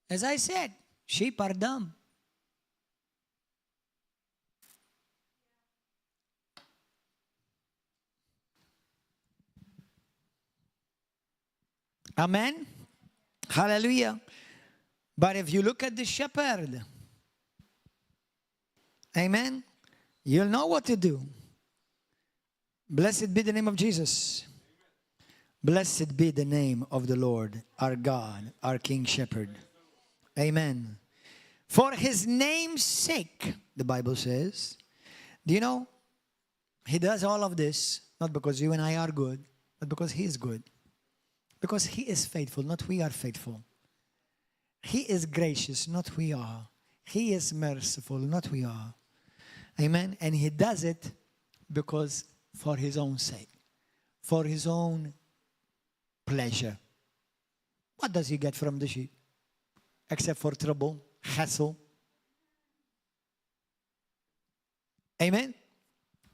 As I said, sheep are dumb. Amen? Hallelujah. But if you look at the shepherd, amen, you'll know what to do. Blessed be the name of Jesus. Blessed be the name of the Lord, our God, our King Shepherd. Amen. For his name's sake, the Bible says. Do you know, he does all of this, not because you and I are good, but because he is good. Because he is faithful, not we are faithful. He is gracious, not we are. He is merciful, not we are. Amen. And he does it because for his own sake, for his own pleasure. What does he get from the sheep? Except for trouble, hassle. Amen.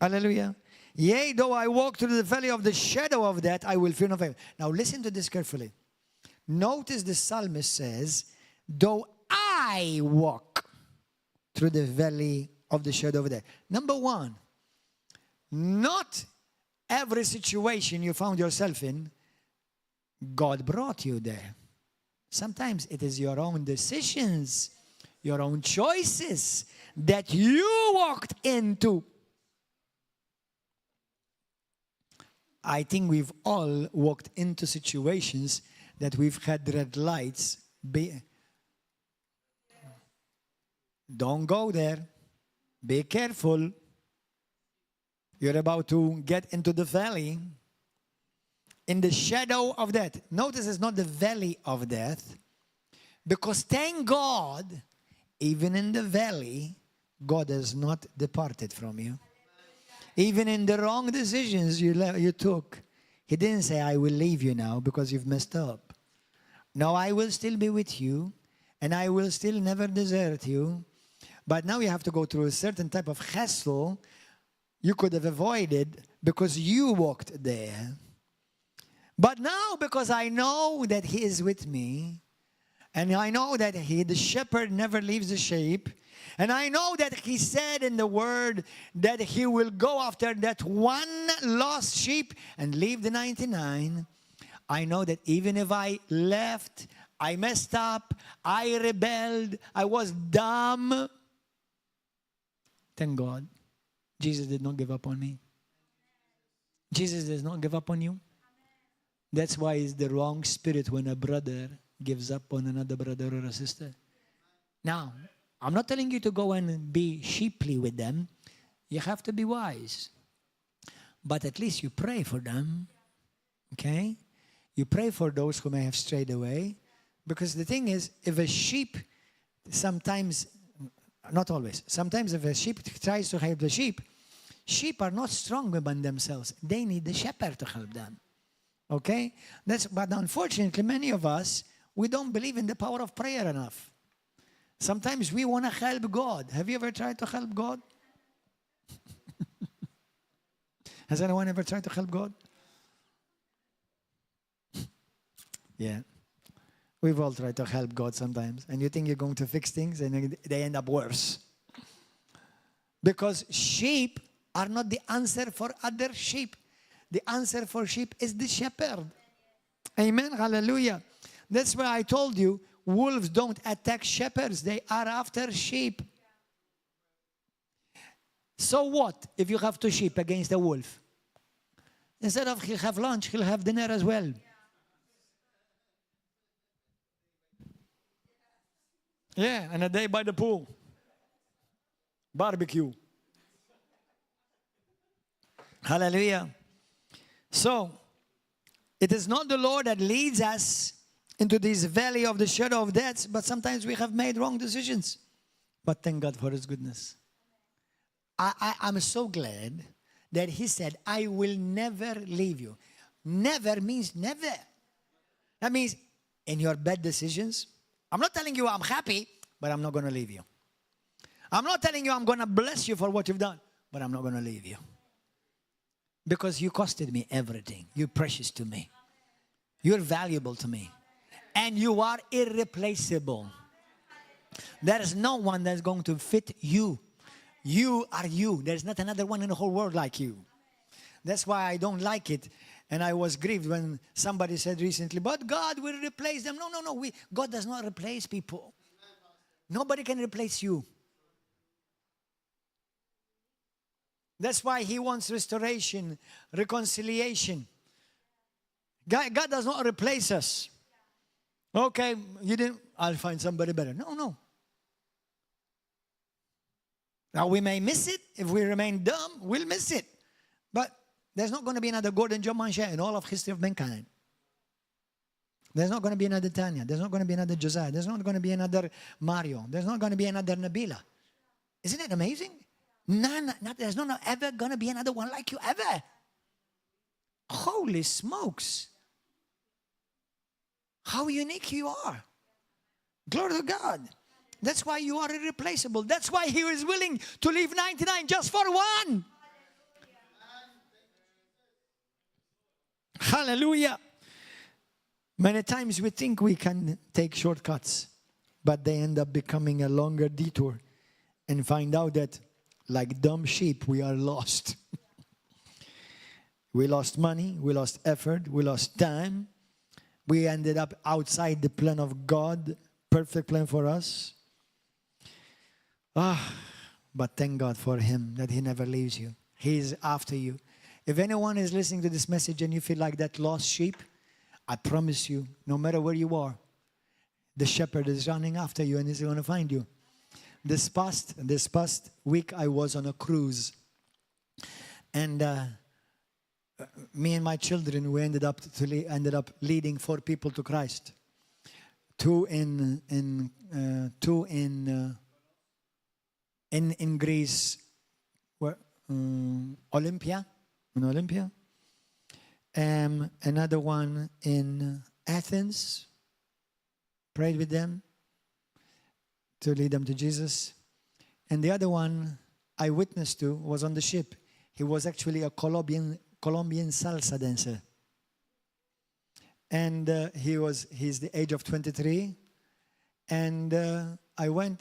Hallelujah. Yea, though I walk through the valley of the shadow of death, I will fear no evil. Now listen to this carefully. Notice the psalmist says, though I walk through the valley of the shadow of death. Number one, not every situation you found yourself in, God brought you there. Sometimes it is your own decisions, your own choices that you walked into. I think we've all walked into situations that we've had red lights. Don't go there. Be careful. You're about to get into the valley. In the shadow of death. Notice it's not the valley of death. Because thank God, even in the valley, God has not departed from you. Even in the wrong decisions you took, he didn't say, I will leave you now because you've messed up. No, I will still be with you, and I will still never desert you. But now you have to go through a certain type of hassle you could have avoided because you walked there. But now, because I know that he is with me, and I know that the shepherd never leaves the sheep, and I know that he said in the word that he will go after that one lost sheep and leave the 99. I know that even if I left, I messed up, I rebelled, I was dumb. Thank God, Jesus did not give up on me. Jesus does not give up on you. That's why it's the wrong spirit when a brother gives up on another brother or a sister. Now, I'm not telling you to go and be sheeply with them. You have to be wise. But at least you pray for them. Okay? You pray for those who may have strayed away. Because the thing is, if a sheep sometimes, not always, sometimes if a sheep tries to help the sheep are not strong by themselves. They need the shepherd to help them. Okay? But unfortunately, many of us, we don't believe in the power of prayer enough. Sometimes we want to help God. Have you ever tried to help God? Has anyone ever tried to help God? Yeah. We've all tried to help God sometimes. And you think you're going to fix things and they end up worse. Because sheep are not the answer for other sheep. The answer for sheep is the shepherd. Amen. Hallelujah. That's why I told you, wolves don't attack shepherds. They are after sheep. So what if you have two sheep against a wolf? Instead of he'll have lunch, he'll have dinner as well. Yeah, and a day by the pool. Barbecue. Hallelujah. So, it is not the Lord that leads us into this valley of the shadow of death, but sometimes we have made wrong decisions. But thank God for his goodness. I'm so glad that he said, I will never leave you. Never means never. That means in your bad decisions, I'm not telling you I'm happy, but I'm not going to leave you. I'm not telling you I'm going to bless you for what you've done, but I'm not going to leave you. Because you costed me everything. You're precious to me. You're valuable to me. And you are irreplaceable. There is no one that's going to fit you. You are you. There's not another one in the whole world like you. That's why I don't like it. And I was grieved when somebody said recently, but God will replace them. No. God does not replace people. Nobody can replace you. That's why he wants restoration, reconciliation. God does not replace us. Okay, you didn't, I'll find somebody better. No. Now we may miss it. If we remain dumb, we'll miss it. But there's not going to be another Gordon John Manchè in all of history of mankind. There's not going to be another Tanya. There's not going to be another Josiah. There's not going to be another Mario. There's not going to be another Nabila. Isn't it amazing? There's not ever going to be another one like you ever. Holy smokes. How unique you are. Glory to God. That's why you are irreplaceable. That's why he was willing to leave 99 just for one. Hallelujah. Many times we think we can take shortcuts, but they end up becoming a longer detour and find out that like dumb sheep, we are lost. We lost money, we lost effort, we lost time. We ended up outside the plan of God, perfect plan for us. But thank God for him that he never leaves you. He is after you. If anyone is listening to this message and you feel like that lost sheep, I promise you, no matter where you are, the shepherd is running after you and he's going to find you. This past week, I was on a cruise. And me and my children, we ended up leading 4 people to Christ. 2 in Greece, where Olympia. Another one in Athens. Prayed with them to lead them to Jesus. And the other one I witnessed to was on the ship. He was actually a Colombian salsa dancer. And he's the age of 23. And I waited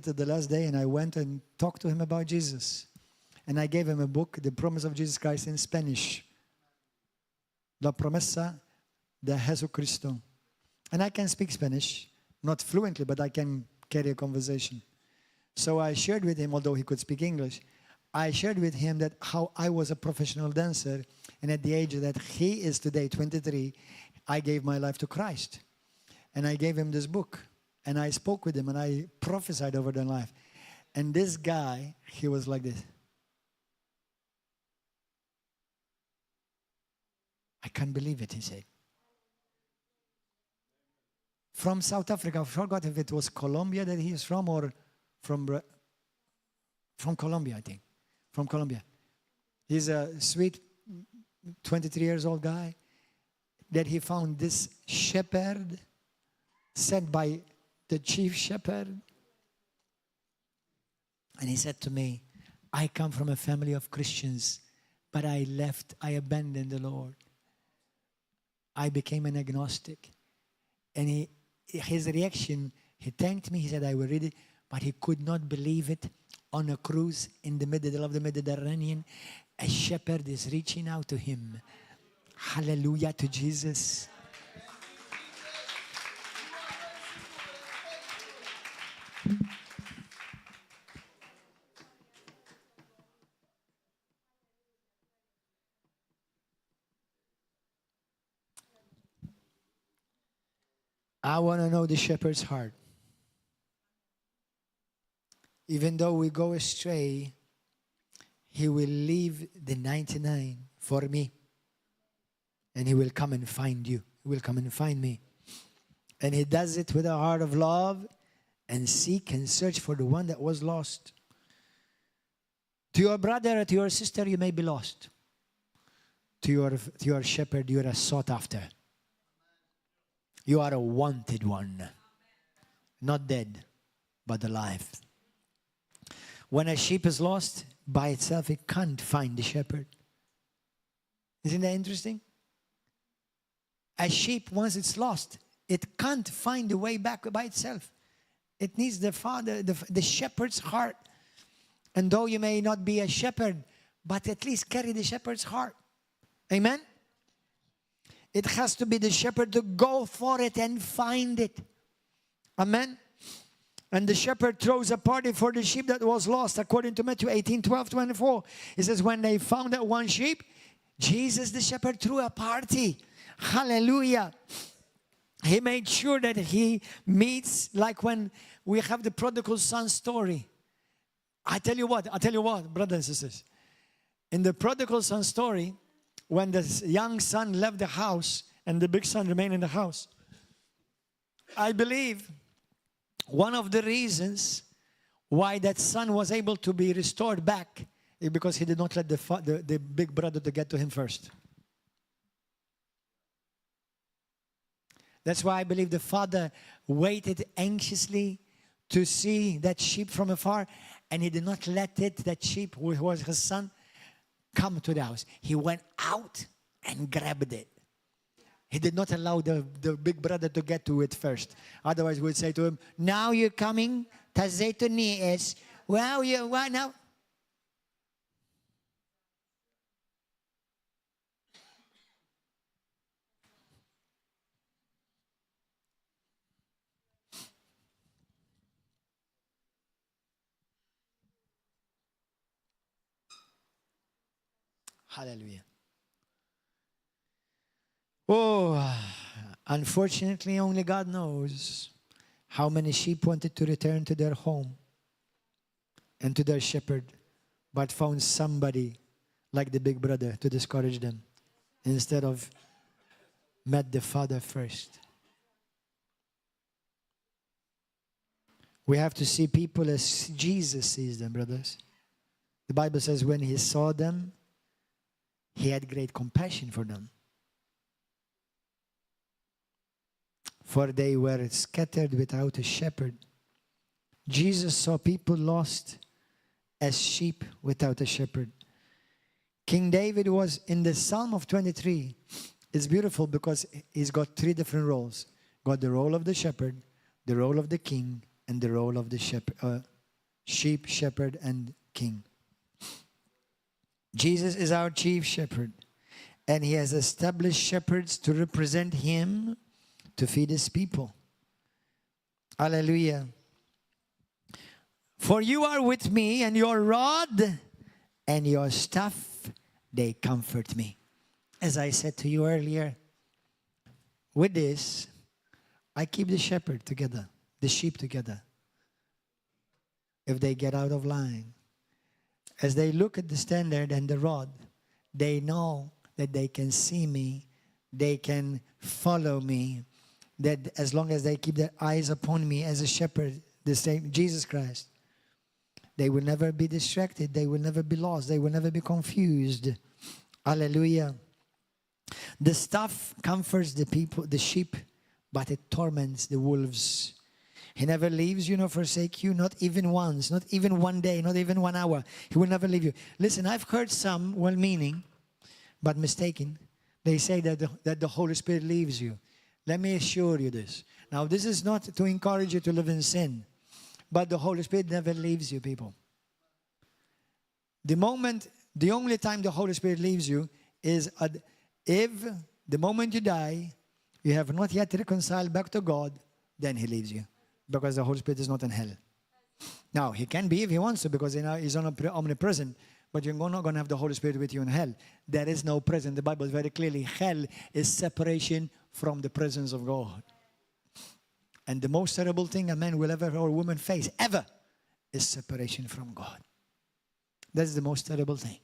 till the last day and I went and talked to him about Jesus. And I gave him a book, The Promise of Jesus Christ, in Spanish. La Promesa de Jesucristo. And I can speak Spanish, not fluently, but I can carry a conversation. So I shared with him, although he could speak English, I shared with him that how I was a professional dancer, and at the age that he is today, 23, I gave my life to Christ. And I gave him this book. And I spoke with him, and I prophesied over their life. And this guy, he was like this. I can't believe it, he said. From South Africa. I forgot if it was Colombia that he is from or from Colombia, I think. From Colombia. He's a sweet 23 years old guy that he found this shepherd sent by the chief shepherd. And he said to me, I come from a family of Christians, but I abandoned the Lord. I became an agnostic. And his reaction, he thanked me, he said, I will read it, but he could not believe it. On a cruise in the middle of the Mediterranean, a shepherd is reaching out to him. Hallelujah to Jesus. I want to know the shepherd's heart. Even though we go astray, he will leave the 99 for me. And he will come and find you. He will come and find me. And he does it with a heart of love and seek and search for the one that was lost. To your brother or to your sister, you may be lost. To your shepherd, you are sought after. You are a wanted one. Not dead, but alive. When a sheep is lost, by itself, it can't find the shepherd. Isn't that interesting? A sheep, once it's lost, it can't find the way back by itself. It needs the father, the shepherd's heart. And though you may not be a shepherd, but at least carry the shepherd's heart. Amen? It has to be the shepherd to go for it and find it. Amen? And the shepherd throws a party for the sheep that was lost, according to Matthew 18:12-24. It says, when they found that one sheep, Jesus the shepherd threw a party. Hallelujah. He made sure that he meets, like when we have the prodigal son story. I tell you what, brothers and sisters. In the prodigal son story, when the young son left the house and the big son remained in the house, I believe one of the reasons why that son was able to be restored back is because he did not let the big brother to get to him first. That's why I believe the father waited anxiously to see that sheep from afar, and he did not let that sheep, who was his son, come to the house. He went out and grabbed it. He did not allow the big brother to get to it first. Otherwise, we would say to him, now you're coming, tazaytuni. Well, what now? Hallelujah. Oh, unfortunately, only God knows how many sheep wanted to return to their home and to their shepherd, but found somebody like the big brother to discourage them instead of met the father first. We have to see people as Jesus sees them, brothers. The Bible says when he saw them, he had great compassion for them. For they were scattered without a shepherd. Jesus saw people lost as sheep without a shepherd. King David was in the Psalm of 23. It's beautiful because he's got three different roles. Got the role of the shepherd, the role of the king, and the role of the sheep, shepherd, and king. Jesus is our chief shepherd, and he has established shepherds to represent him, to feed his people. Hallelujah. For you are with me, and your rod and your staff, they comfort me. As I said to you earlier, with this, I keep the shepherd together, the sheep together. If they get out of line, as they look at the standard and the rod, they know that they can see me, they can follow me, that as long as they keep their eyes upon me as a shepherd, the same Jesus Christ, they will never be distracted, they will never be lost, they will never be confused. Hallelujah. The staff comforts the people, the sheep, but it torments the wolves. He never leaves you nor forsake you, not even once, not even one day, not even 1 hour. He will never leave you. Listen, I've heard some well-meaning, but mistaken. They say that the Holy Spirit leaves you. Let me assure you this. Now, this is not to encourage you to live in sin, but the Holy Spirit never leaves you, people. The only time the Holy Spirit leaves you is if the moment you die, you have not yet reconciled back to God, then he leaves you. Because the Holy Spirit is not in hell. Now, he can be if he wants to, because he's omnipresent, but you're not going to have the Holy Spirit with you in hell. There is no presence. The Bible is very clearly, hell is separation from the presence of God. And the most terrible thing a man will ever or a woman face, ever, is separation from God. That's the most terrible thing.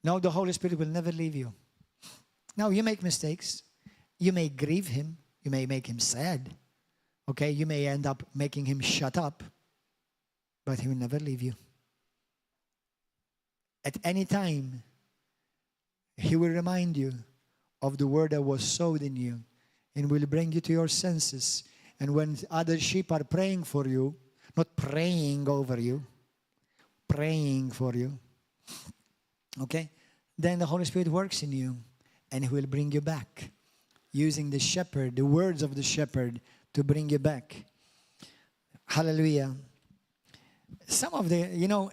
No, the Holy Spirit will never leave you. Now, you make mistakes. You may grieve him. You may make him sad. Okay, you may end up making him shut up. But he will never leave you. At any time, he will remind you of the word that was sowed in you and will bring you to your senses. And when other sheep are praying for you, not praying over you, praying for you, okay, then the Holy Spirit works in you and he will bring you back, using the shepherd, the words of the shepherd, to bring you back. Hallelujah. Some of the,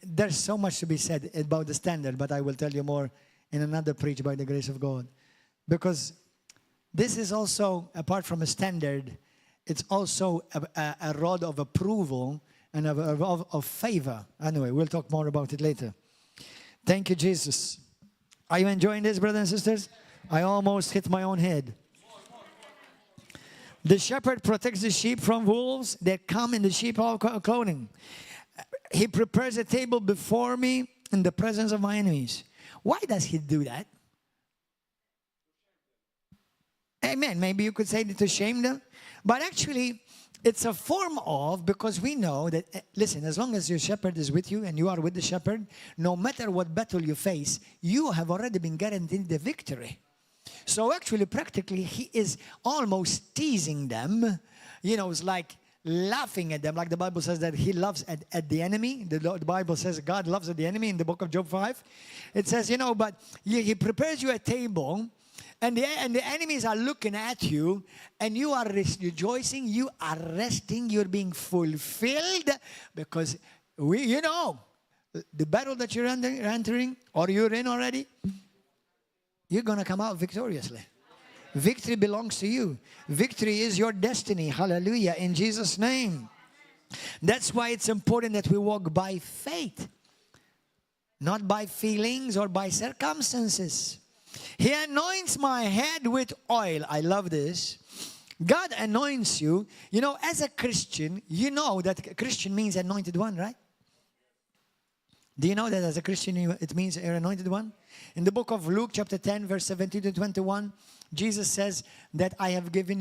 there's so much to be said about the standard, but I will tell you more in another preach by the grace of God. Because this is also, apart from a standard, it's also a rod of approval and of favor. Anyway, we'll talk more about it later. Thank you, Jesus. Are you enjoying this, brothers and sisters? I almost hit my own head. The shepherd protects the sheep from wolves that come in the sheep clothing. He prepares a table before me in the presence of my enemies. Why does he do that? Amen. Maybe you could say to shame them. But actually, it's a form of, because we know that, listen, as long as your shepherd is with you and you are with the shepherd, no matter what battle you face, you have already been guaranteed the victory. So actually, practically, he is almost teasing them. It's like laughing at them. Like the Bible says that he loves at the enemy. The Bible says God loves at the enemy in the book of Job 5. It says, but he prepares you a table, and the enemies are looking at you, and you are rejoicing, you are resting, you're being fulfilled, because the battle that you're entering, or you're in already, you're going to come out victoriously. Victory belongs to you. Victory is your destiny. Hallelujah. In Jesus' name. That's why it's important that we walk by faith, not by feelings or by circumstances. He anoints my head with oil. I love this. God anoints you. As a Christian, you know that Christian means anointed one, right? Do you know that as a Christian, it means you're anointed one? In the book of Luke, chapter 10, verse 17 to 21, Jesus says that behold, I have given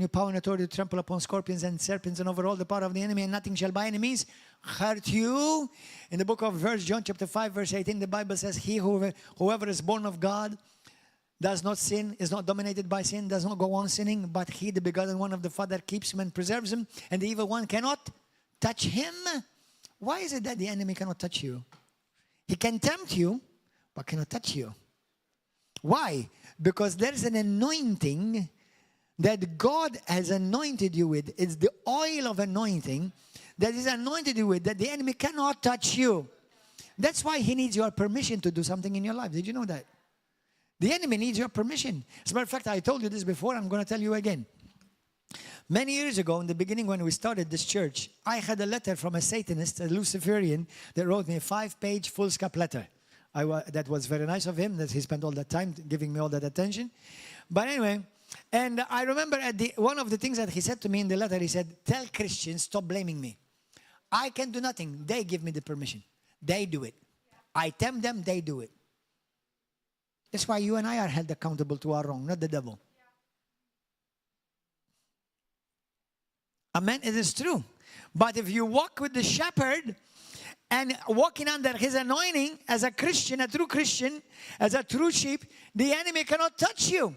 you power and authority to trample upon scorpions and serpents and over all the power of the enemy, and nothing shall by any means hurt you. In the book of John, chapter 5, verse 18, the Bible says, whoever is born of God does not sin, is not dominated by sin, does not go on sinning, but he, the begotten one of the Father, keeps him and preserves him, and the evil one cannot touch him. Why is it that the enemy cannot touch you? He can tempt you, but cannot touch you. Why? Because there's an anointing that God has anointed you with. It's the oil of anointing that is anointed you with, that the enemy cannot touch you. That's why he needs your permission to do something in your life. Did you know that? The enemy needs your permission. As a matter of fact, I told you this before. I'm going to tell you again. Many years ago, in the beginning when we started this church, I had a letter from a Satanist, a Luciferian, that wrote me a 5-page foolscap letter. That was very nice of him, that he spent all that time giving me all that attention. But anyway, and I remember one of the things that he said to me in the letter, he said, tell Christians, stop blaming me. I can do nothing. They give me the permission. They do it. I tempt them, they do it. That's why you and I are held accountable to our wrong, not the devil. Amen. It is true. But if you walk with the shepherd and walking under his anointing as a Christian, a true Christian, as a true sheep, the enemy cannot touch you.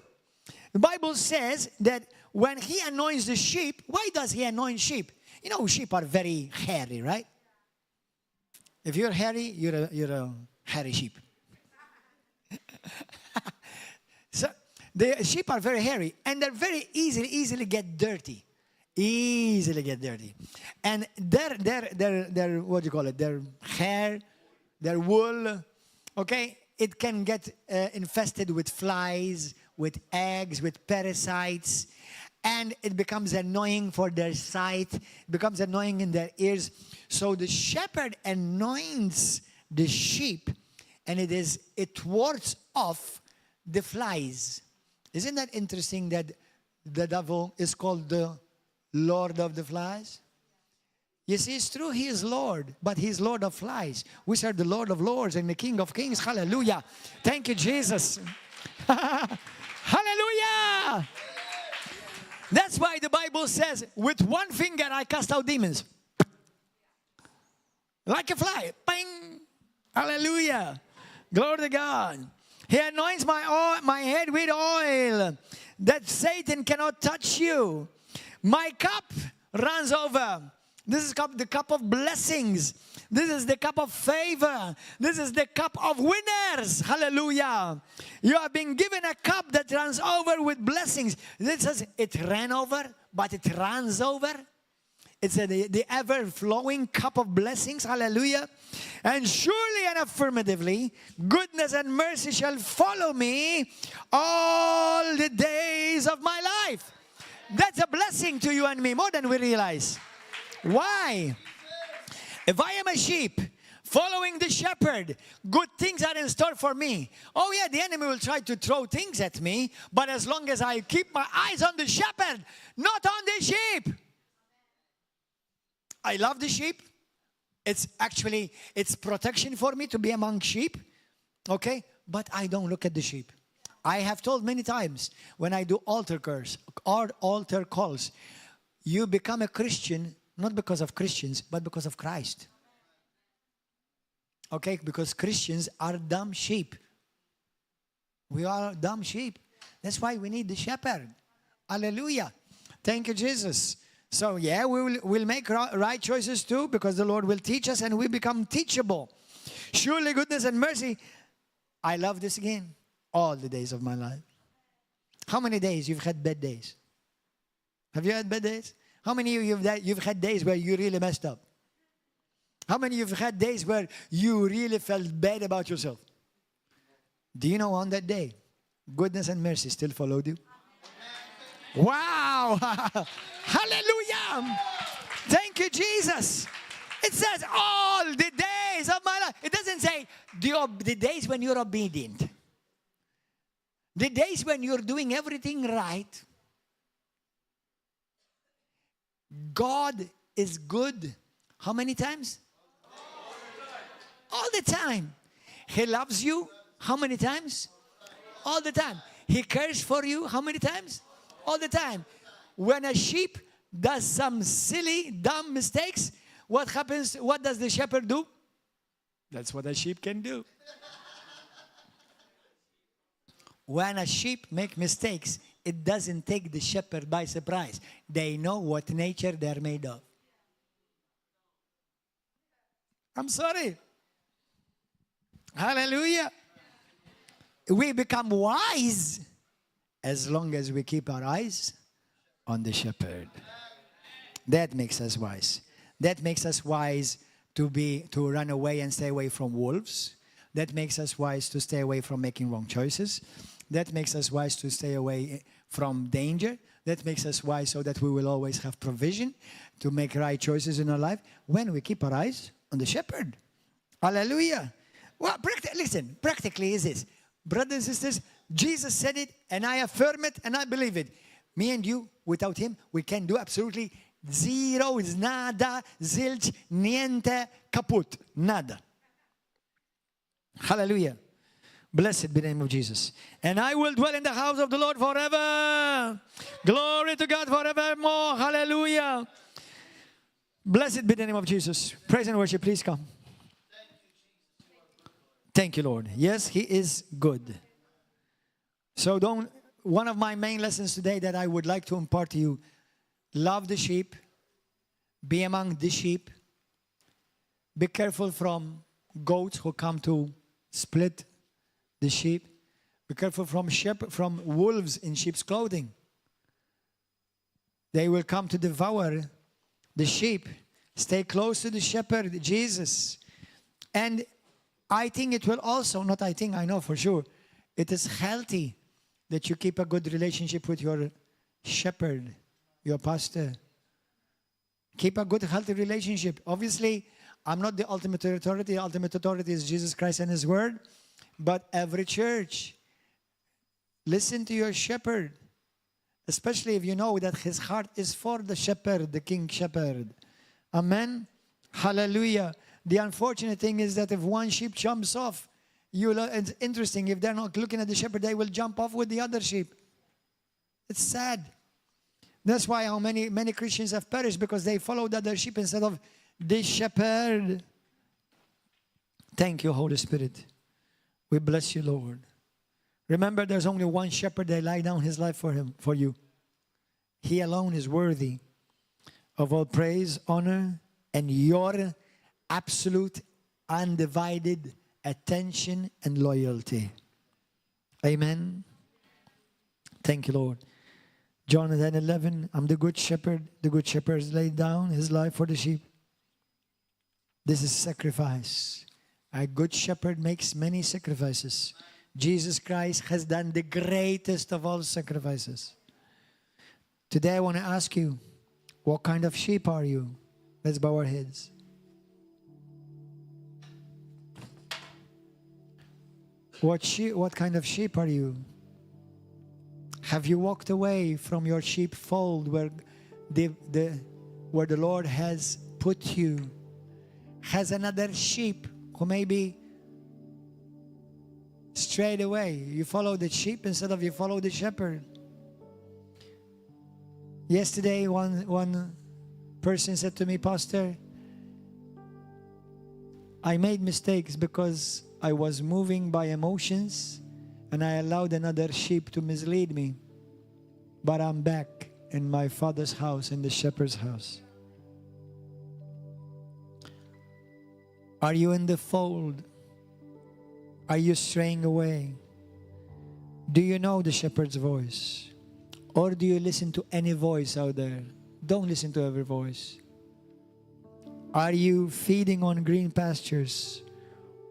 The Bible says that when he anoints the sheep, why does he anoint sheep? Sheep are very hairy, right? If you're hairy, you're a hairy sheep. So the sheep are very hairy, and they're very easily get dirty. Easily get dirty. And their what do you call it? Their hair, their wool, okay? It can get infested with flies, with eggs, with parasites. And it becomes annoying for their sight. It becomes annoying in their ears. So the shepherd anoints the sheep. And it wards off the flies. Isn't that interesting that the devil is called the Lord of the flies? You see, it's true, he is Lord, but he's Lord of flies. We serve the Lord of lords and the King of kings. Hallelujah. Thank you, Jesus. Hallelujah. That's why the Bible says, with one finger I cast out demons. Like a fly. Bang. Hallelujah. Glory to God. He anoints my head with oil, that Satan cannot touch you. My cup runs over. This is the cup of blessings. This is the cup of favor. This is the cup of winners. Hallelujah. You have been given a cup that runs over with blessings. It says it ran over, but it runs over. It's the ever-flowing cup of blessings. Hallelujah. And surely and affirmatively, goodness and mercy shall follow me all the days of my life. That's a blessing to you and me, more than we realize. Why? If I am a sheep following the shepherd, good things are in store for me. Oh yeah, the enemy will try to throw things at me, but as long as I keep my eyes on the shepherd, not on the sheep. I love the sheep. It's protection for me to be among sheep. Okay? But I don't look at the sheep. I have told many times when I do altar calls, you become a Christian not because of Christians, but because of Christ. Okay? Because Christians are dumb sheep. We are dumb sheep. That's why we need the shepherd. Hallelujah. Thank you, Jesus. So yeah, we'll make right choices too, because the Lord will teach us and we become teachable. Surely goodness and mercy. I love this again. All the days of my life. How many days you've had bad days? Have you had bad days? How many of you you've had days where you really messed up? How many of you have had days where you really felt bad about yourself? Do you know on that day, goodness and mercy still followed you? Wow! Hallelujah! Thank you, Jesus. It says all the days of my life. It doesn't say the days when you're obedient. The days when you're doing everything right. God is good. How many times? All the time. He loves you. How many times? All the time. He cares for you. How many times? All the time. When a sheep does some silly, dumb mistakes, what happens? What does the shepherd do? That's what a sheep can do. When a sheep make mistakes, it doesn't take the shepherd by surprise. They know what nature they're made of. I'm sorry. Hallelujah. We become wise as long as we keep our eyes on the shepherd. That makes us wise. That makes us wise to run away and stay away from wolves. That makes us wise to stay away from making wrong choices. That makes us wise to stay away from danger. That makes us wise so that we will always have provision to make right choices in our life when we keep our eyes on the shepherd. Hallelujah. Well, listen, practically is this. Brothers and sisters, Jesus said it, and I affirm it, and I believe it. Me and you, without him, we can do absolutely zero, nada, zilch, niente, kaput, nada. Hallelujah. Blessed be the name of Jesus. And I will dwell in the house of the Lord forever. Glory to God forevermore. Hallelujah. Blessed be the name of Jesus. Praise and worship, please come. Thank you, Lord. Yes, he is good. So one of my main lessons today that I would like to impart to you, love the sheep, be among the sheep, be careful from goats who come to split the sheep, be careful from wolves in sheep's clothing. They will come to devour the sheep. Stay close to the shepherd, Jesus. And I think it will also, not I think, I know for sure, it is healthy that you keep a good relationship with your shepherd, your pastor. Keep a good, healthy relationship. Obviously, I'm not the ultimate authority. The ultimate authority is Jesus Christ and his word. But every church, listen to your shepherd. Especially if you know that his heart is for the shepherd, the king shepherd. Amen. Hallelujah. The unfortunate thing is that if one sheep jumps off, it's interesting, if they're not looking at the shepherd, they will jump off with the other sheep. It's sad. That's why how many Christians have perished, because they followed the other sheep instead of the shepherd. Thank you, Holy Spirit. We bless you, Lord. Remember, there's only one shepherd that laid down his life for you. He alone is worthy of all praise, honor, and your absolute, undivided attention and loyalty. Amen. Thank you, Lord. John 10:11, I'm the good shepherd. The good shepherd has laid down his life for the sheep. This is sacrifice. A good shepherd makes many sacrifices. Jesus Christ has done the greatest of all sacrifices. Today I want to ask you, what kind of sheep are you? Let's bow our heads. What kind of sheep are you? Have you walked away from your sheepfold where the Lord has put you? Has another sheep who maybe strayed away? You follow the sheep instead of you follow the shepherd. Yesterday, one person said to me, Pastor, I made mistakes because I was moving by emotions and I allowed another sheep to mislead me. But I'm back in my Father's house, in the shepherd's house. Are you in the fold? Are you straying away? Do you know the shepherd's voice? Or do you listen to any voice out there? Don't listen to every voice. Are you feeding on green pastures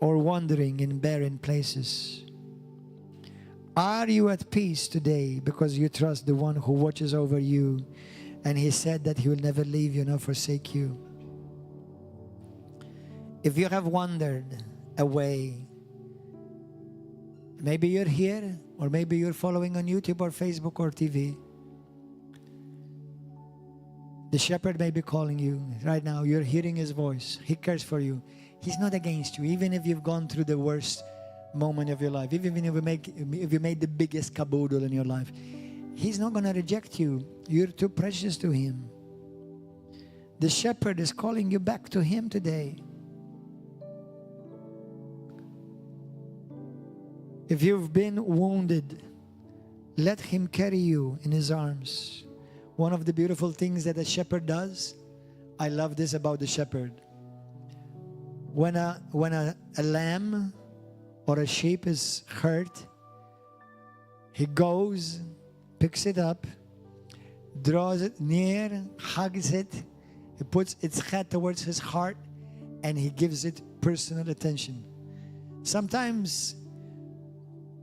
or wandering in barren places? Are you at peace today because you trust the one who watches over you and he said that he will never leave you nor forsake you? If you have wandered away, maybe you're here or maybe you're following on YouTube or Facebook or TV. The shepherd may be calling you right now. You're hearing his voice. He cares for you. He's not against you, even if you've gone through the worst moment of your life, even if you made the biggest caboodle in your life. He's not going to reject you. You're too precious to him. The shepherd is calling you back to him today. If you've been wounded, let him carry you in his arms. One of the beautiful things that a shepherd does, I love this about the shepherd. When a lamb or a sheep is hurt, he goes, picks it up, draws it near, hugs it, he puts its head towards his heart, and he gives it personal attention. Sometimes,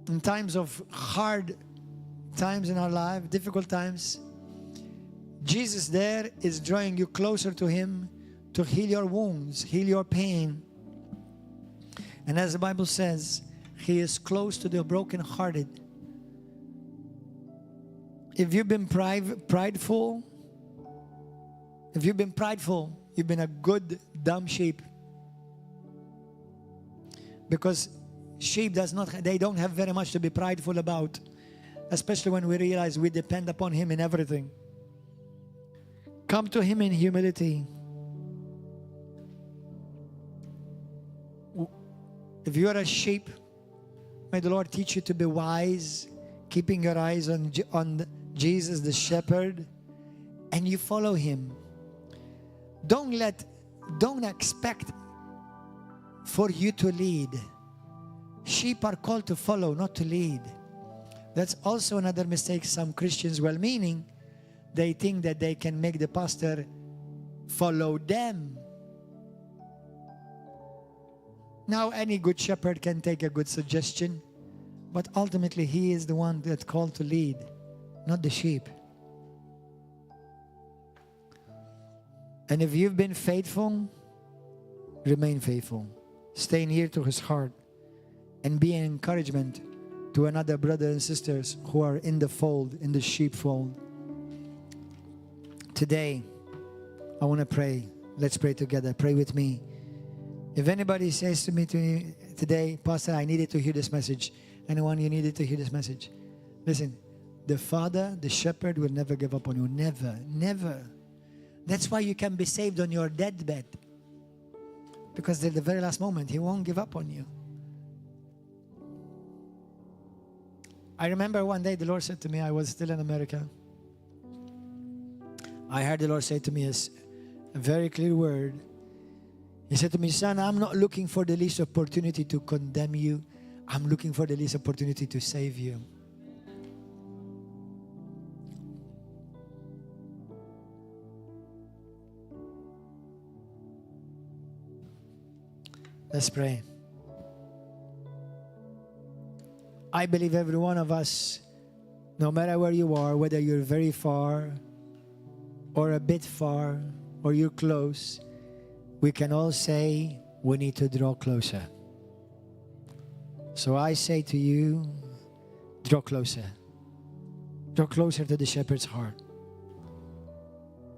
in times of hard times in our life, difficult times, Jesus there is drawing you closer to him to heal your wounds, heal your pain. And as the Bible says, he is close to the brokenhearted. If you've been prideful, you've been a good dumb sheep. Because sheep they don't have very much to be prideful about, especially when we realize we depend upon him in everything. Come to him in humility. If you are a sheep, may the Lord teach you to be wise, keeping your eyes on Jesus the shepherd, and you follow him. Don't expect for you to lead. Sheep are called to follow, not to lead. That's also another mistake some Christians, well-meaning, they think that they can make the pastor follow them. Now, any good shepherd can take a good suggestion, but ultimately he is the one that's called to lead, not the sheep. And if you've been faithful, remain faithful. Stay near to his heart and be an encouragement to another brothers and sisters who are in the fold, in the sheepfold. Today, I want to pray. Let's pray together. Pray with me. If anybody says to me today, Pastor, I needed to hear this message. Anyone, you needed to hear this message. Listen, the Father, the shepherd will never give up on you. Never, never. That's why you can be saved on your deathbed. Because at the very last moment, he won't give up on you. I remember one day the Lord said to me, I was still in America. I heard the Lord say to me a very clear word. He said to me, son, I'm not looking for the least opportunity to condemn you. I'm looking for the least opportunity to save you. Let's pray. I believe every one of us, no matter where you are, whether you're very far or a bit far or you're close, we can all say we need to draw closer. So I say to you, draw closer. Draw closer to the shepherd's heart.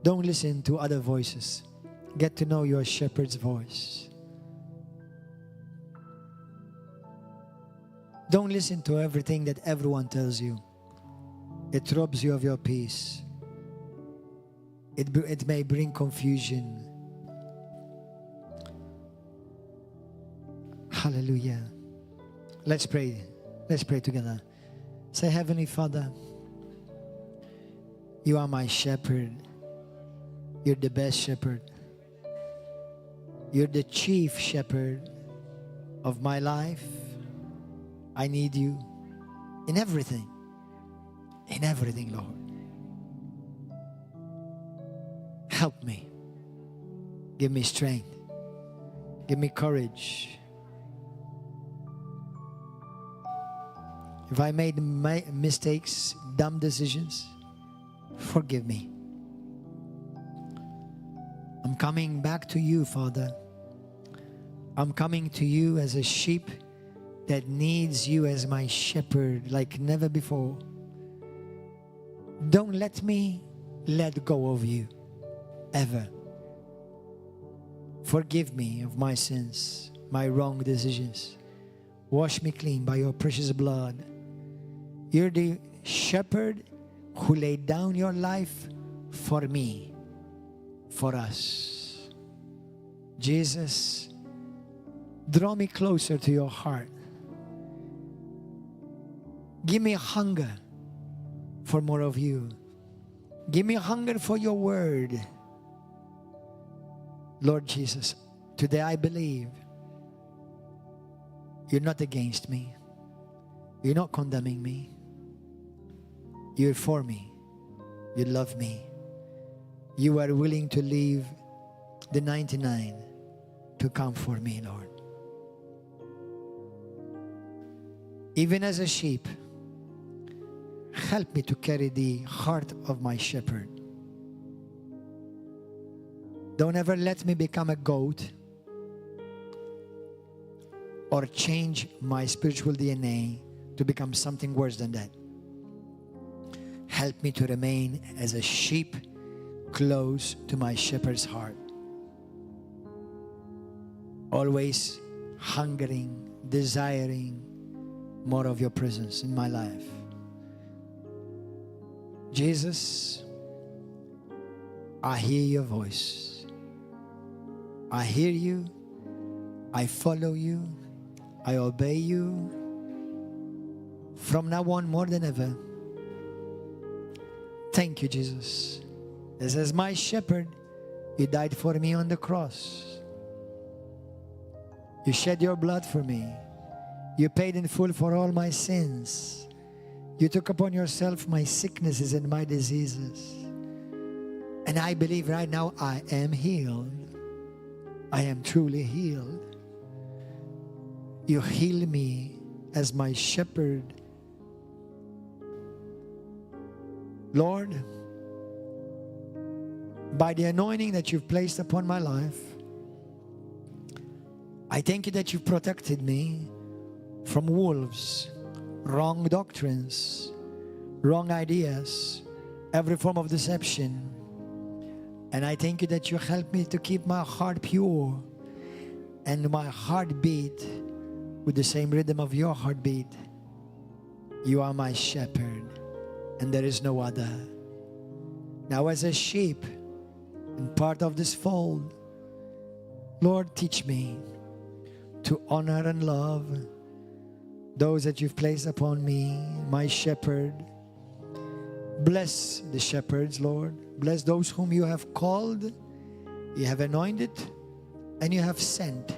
Don't listen to other voices. Get to know your shepherd's voice. Don't listen to everything that everyone tells you. It robs you of your peace. It may bring confusion. Hallelujah. Let's pray. Let's pray together. Say, Heavenly Father, you are my shepherd. You're the best shepherd. You're the chief shepherd of my life. I need you in everything. In everything, Lord. Help me. Give me strength. Give me courage. If I made mistakes, dumb decisions, forgive me. I'm coming back to you, Father. I'm coming to you as a sheep that needs you as my shepherd like never before. Don't let me let go of you, ever. Forgive me of my sins, my wrong decisions. Wash me clean by your precious blood. You're the shepherd who laid down your life for me, for us. Jesus, draw me closer to your heart. Give me hunger for more of you. Give me hunger for your word. Lord Jesus, today I believe you're not against me. You're not condemning me. You're for me. You love me. You are willing to leave the 99 to come for me, Lord. Even as a sheep, help me to carry the heart of my shepherd. Don't ever let me become a goat or change my spiritual DNA to become something worse than that. Help me to remain as a sheep close to my shepherd's heart. Always hungering, desiring more of your presence in my life. Jesus, I hear your voice. I hear you. I follow you. I obey you. From now on, more than ever. Thank you, Jesus. As my shepherd, you died for me on the cross. You shed your blood for me. You paid in full for all my sins. You took upon yourself my sicknesses and my diseases. And I believe right now I am healed. I am truly healed. You heal me as my shepherd. Lord, by the anointing that you've placed upon my life, I thank you that you've protected me from wolves, wrong doctrines, wrong ideas, every form of deception. And I thank you that you help me to keep my heart pure and my heartbeat with the same rhythm of your heartbeat. You are my shepherd, and there is no other. Now, as a sheep and part of this fold, Lord, teach me to honor and love those that you've placed upon me, my shepherd. Bless the shepherds, Lord. Bless those whom you have called, you have anointed, and you have sent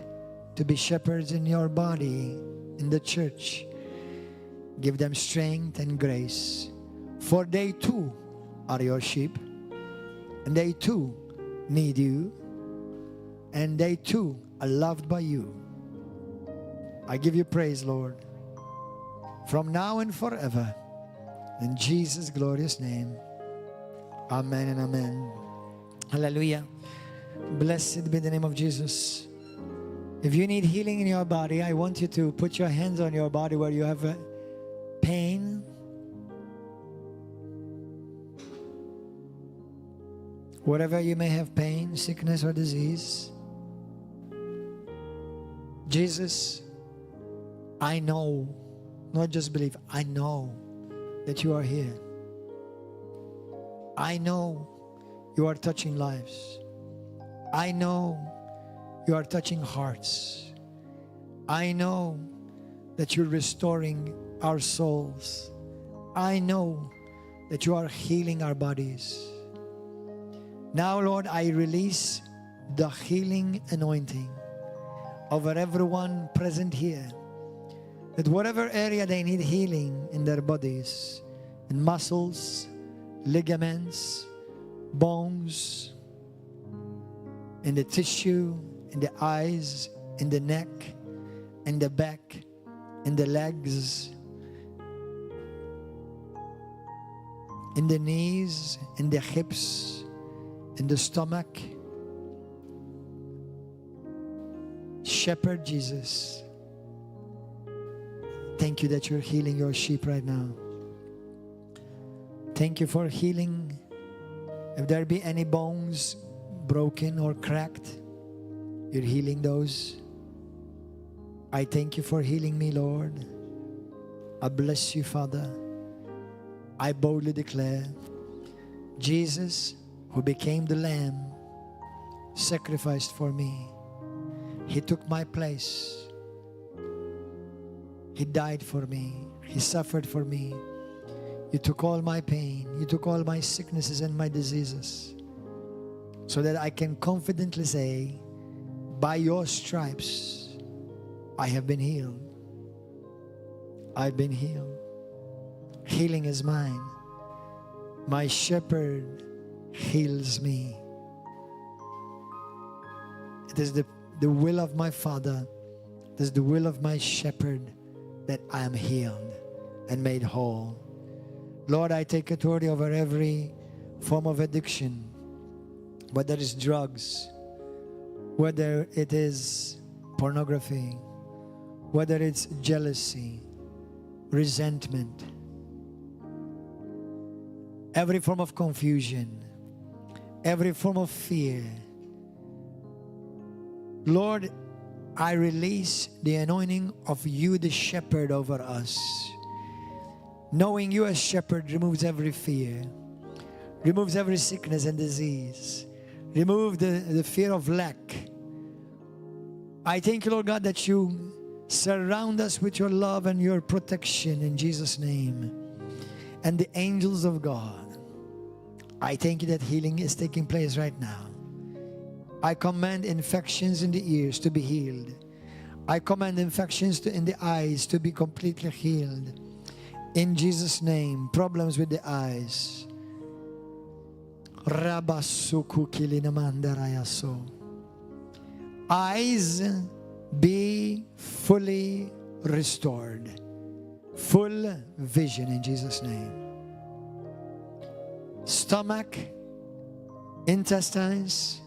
to be shepherds in your body, in the church. Give them strength and grace, for they too are your sheep, and they too need you, and they too are loved by you. I give you praise, Lord, from now and forever. In Jesus' glorious name. Amen and amen. Hallelujah. Blessed be the name of Jesus. If you need healing in your body, I want you to put your hands on your body where you have a pain. Wherever you may have pain, sickness or disease. Jesus, I know, not just believe, I know that you are here. I know you are touching lives. I know you are touching hearts. I know that you're restoring our souls. I know that you are healing our bodies. Now, Lord, I release the healing anointing over everyone present here, that whatever area they need healing in their bodies, in muscles, ligaments, bones, in the tissue, in the eyes, in the neck, in the back, in the legs, in the knees, in the hips, in the stomach. Shepherd Jesus, thank you that you're healing your sheep right now. Thank you for healing. If there be any bones broken or cracked, you're healing those. I thank you for healing me, Lord. I bless you, Father. I boldly declare, Jesus, who became the Lamb, sacrificed for me. He took my place. He died for me. He suffered for me. You took all my pain. You took all my sicknesses and my diseases, so that I can confidently say, by your stripes, I have been healed. I've been healed. Healing is mine. My shepherd heals me. It is the will of my Father, it is the will of my shepherd that I am healed and made whole. Lord, I take authority over every form of addiction, whether it's drugs, whether it is pornography, whether it's jealousy, resentment, every form of confusion, every form of fear. Lord, I release the anointing of you, the shepherd, over us. Knowing you as shepherd removes every fear, removes every sickness and disease, remove the fear of lack. I thank you, Lord God, that you surround us with your love and your protection in Jesus' name. And the angels of God, I thank you that healing is taking place right now. I command infections in the ears to be healed. I command infections in the eyes to be completely healed. In Jesus' name, problems with the eyes. Eyes be fully restored. Full vision in Jesus' name. Stomach, intestines,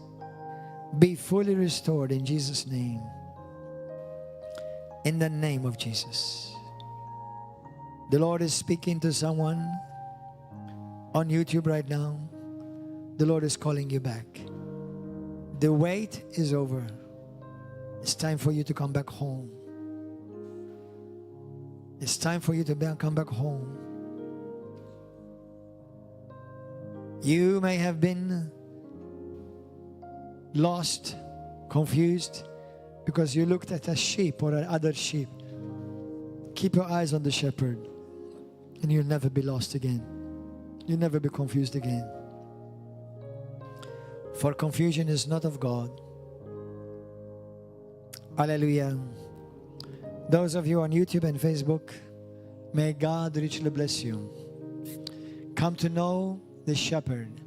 be fully restored in Jesus' name. In the name of Jesus. The Lord is speaking to someone on YouTube right now. The Lord is calling you back. The wait is over. It's time for you to come back home. It's time for you to come back home. You may have been lost, confused, because you looked at a sheep or another sheep. Keep your eyes on the shepherd, and you'll never be lost again. You'll never be confused again. For confusion is not of God. Hallelujah. Those of you on YouTube and Facebook, may God richly bless you. Come to know the Shepherd.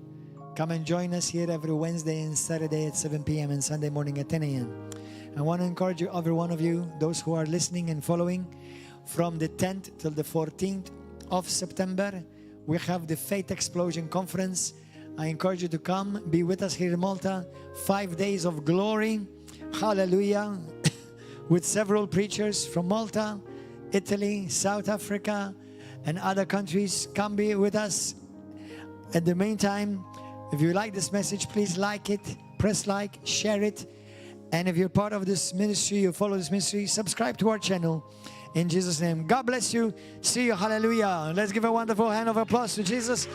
Come and join us here every Wednesday and Saturday at 7 p.m. and Sunday morning at 10 a.m. I want to encourage you, every one of you, those who are listening and following, from the 10th till the 14th of September, we have the Faith Explosion Conference. I encourage you to come, be with us here in Malta. 5 days of glory. Hallelujah. With several preachers from Malta, Italy, South Africa, and other countries. Come be with us. At the meantime, if you like this message, please like it, press like, share it. And if you're part of this ministry, you follow this ministry, subscribe to our channel. In Jesus' name. God bless you. See you. Hallelujah. Let's give a wonderful hand of applause to Jesus.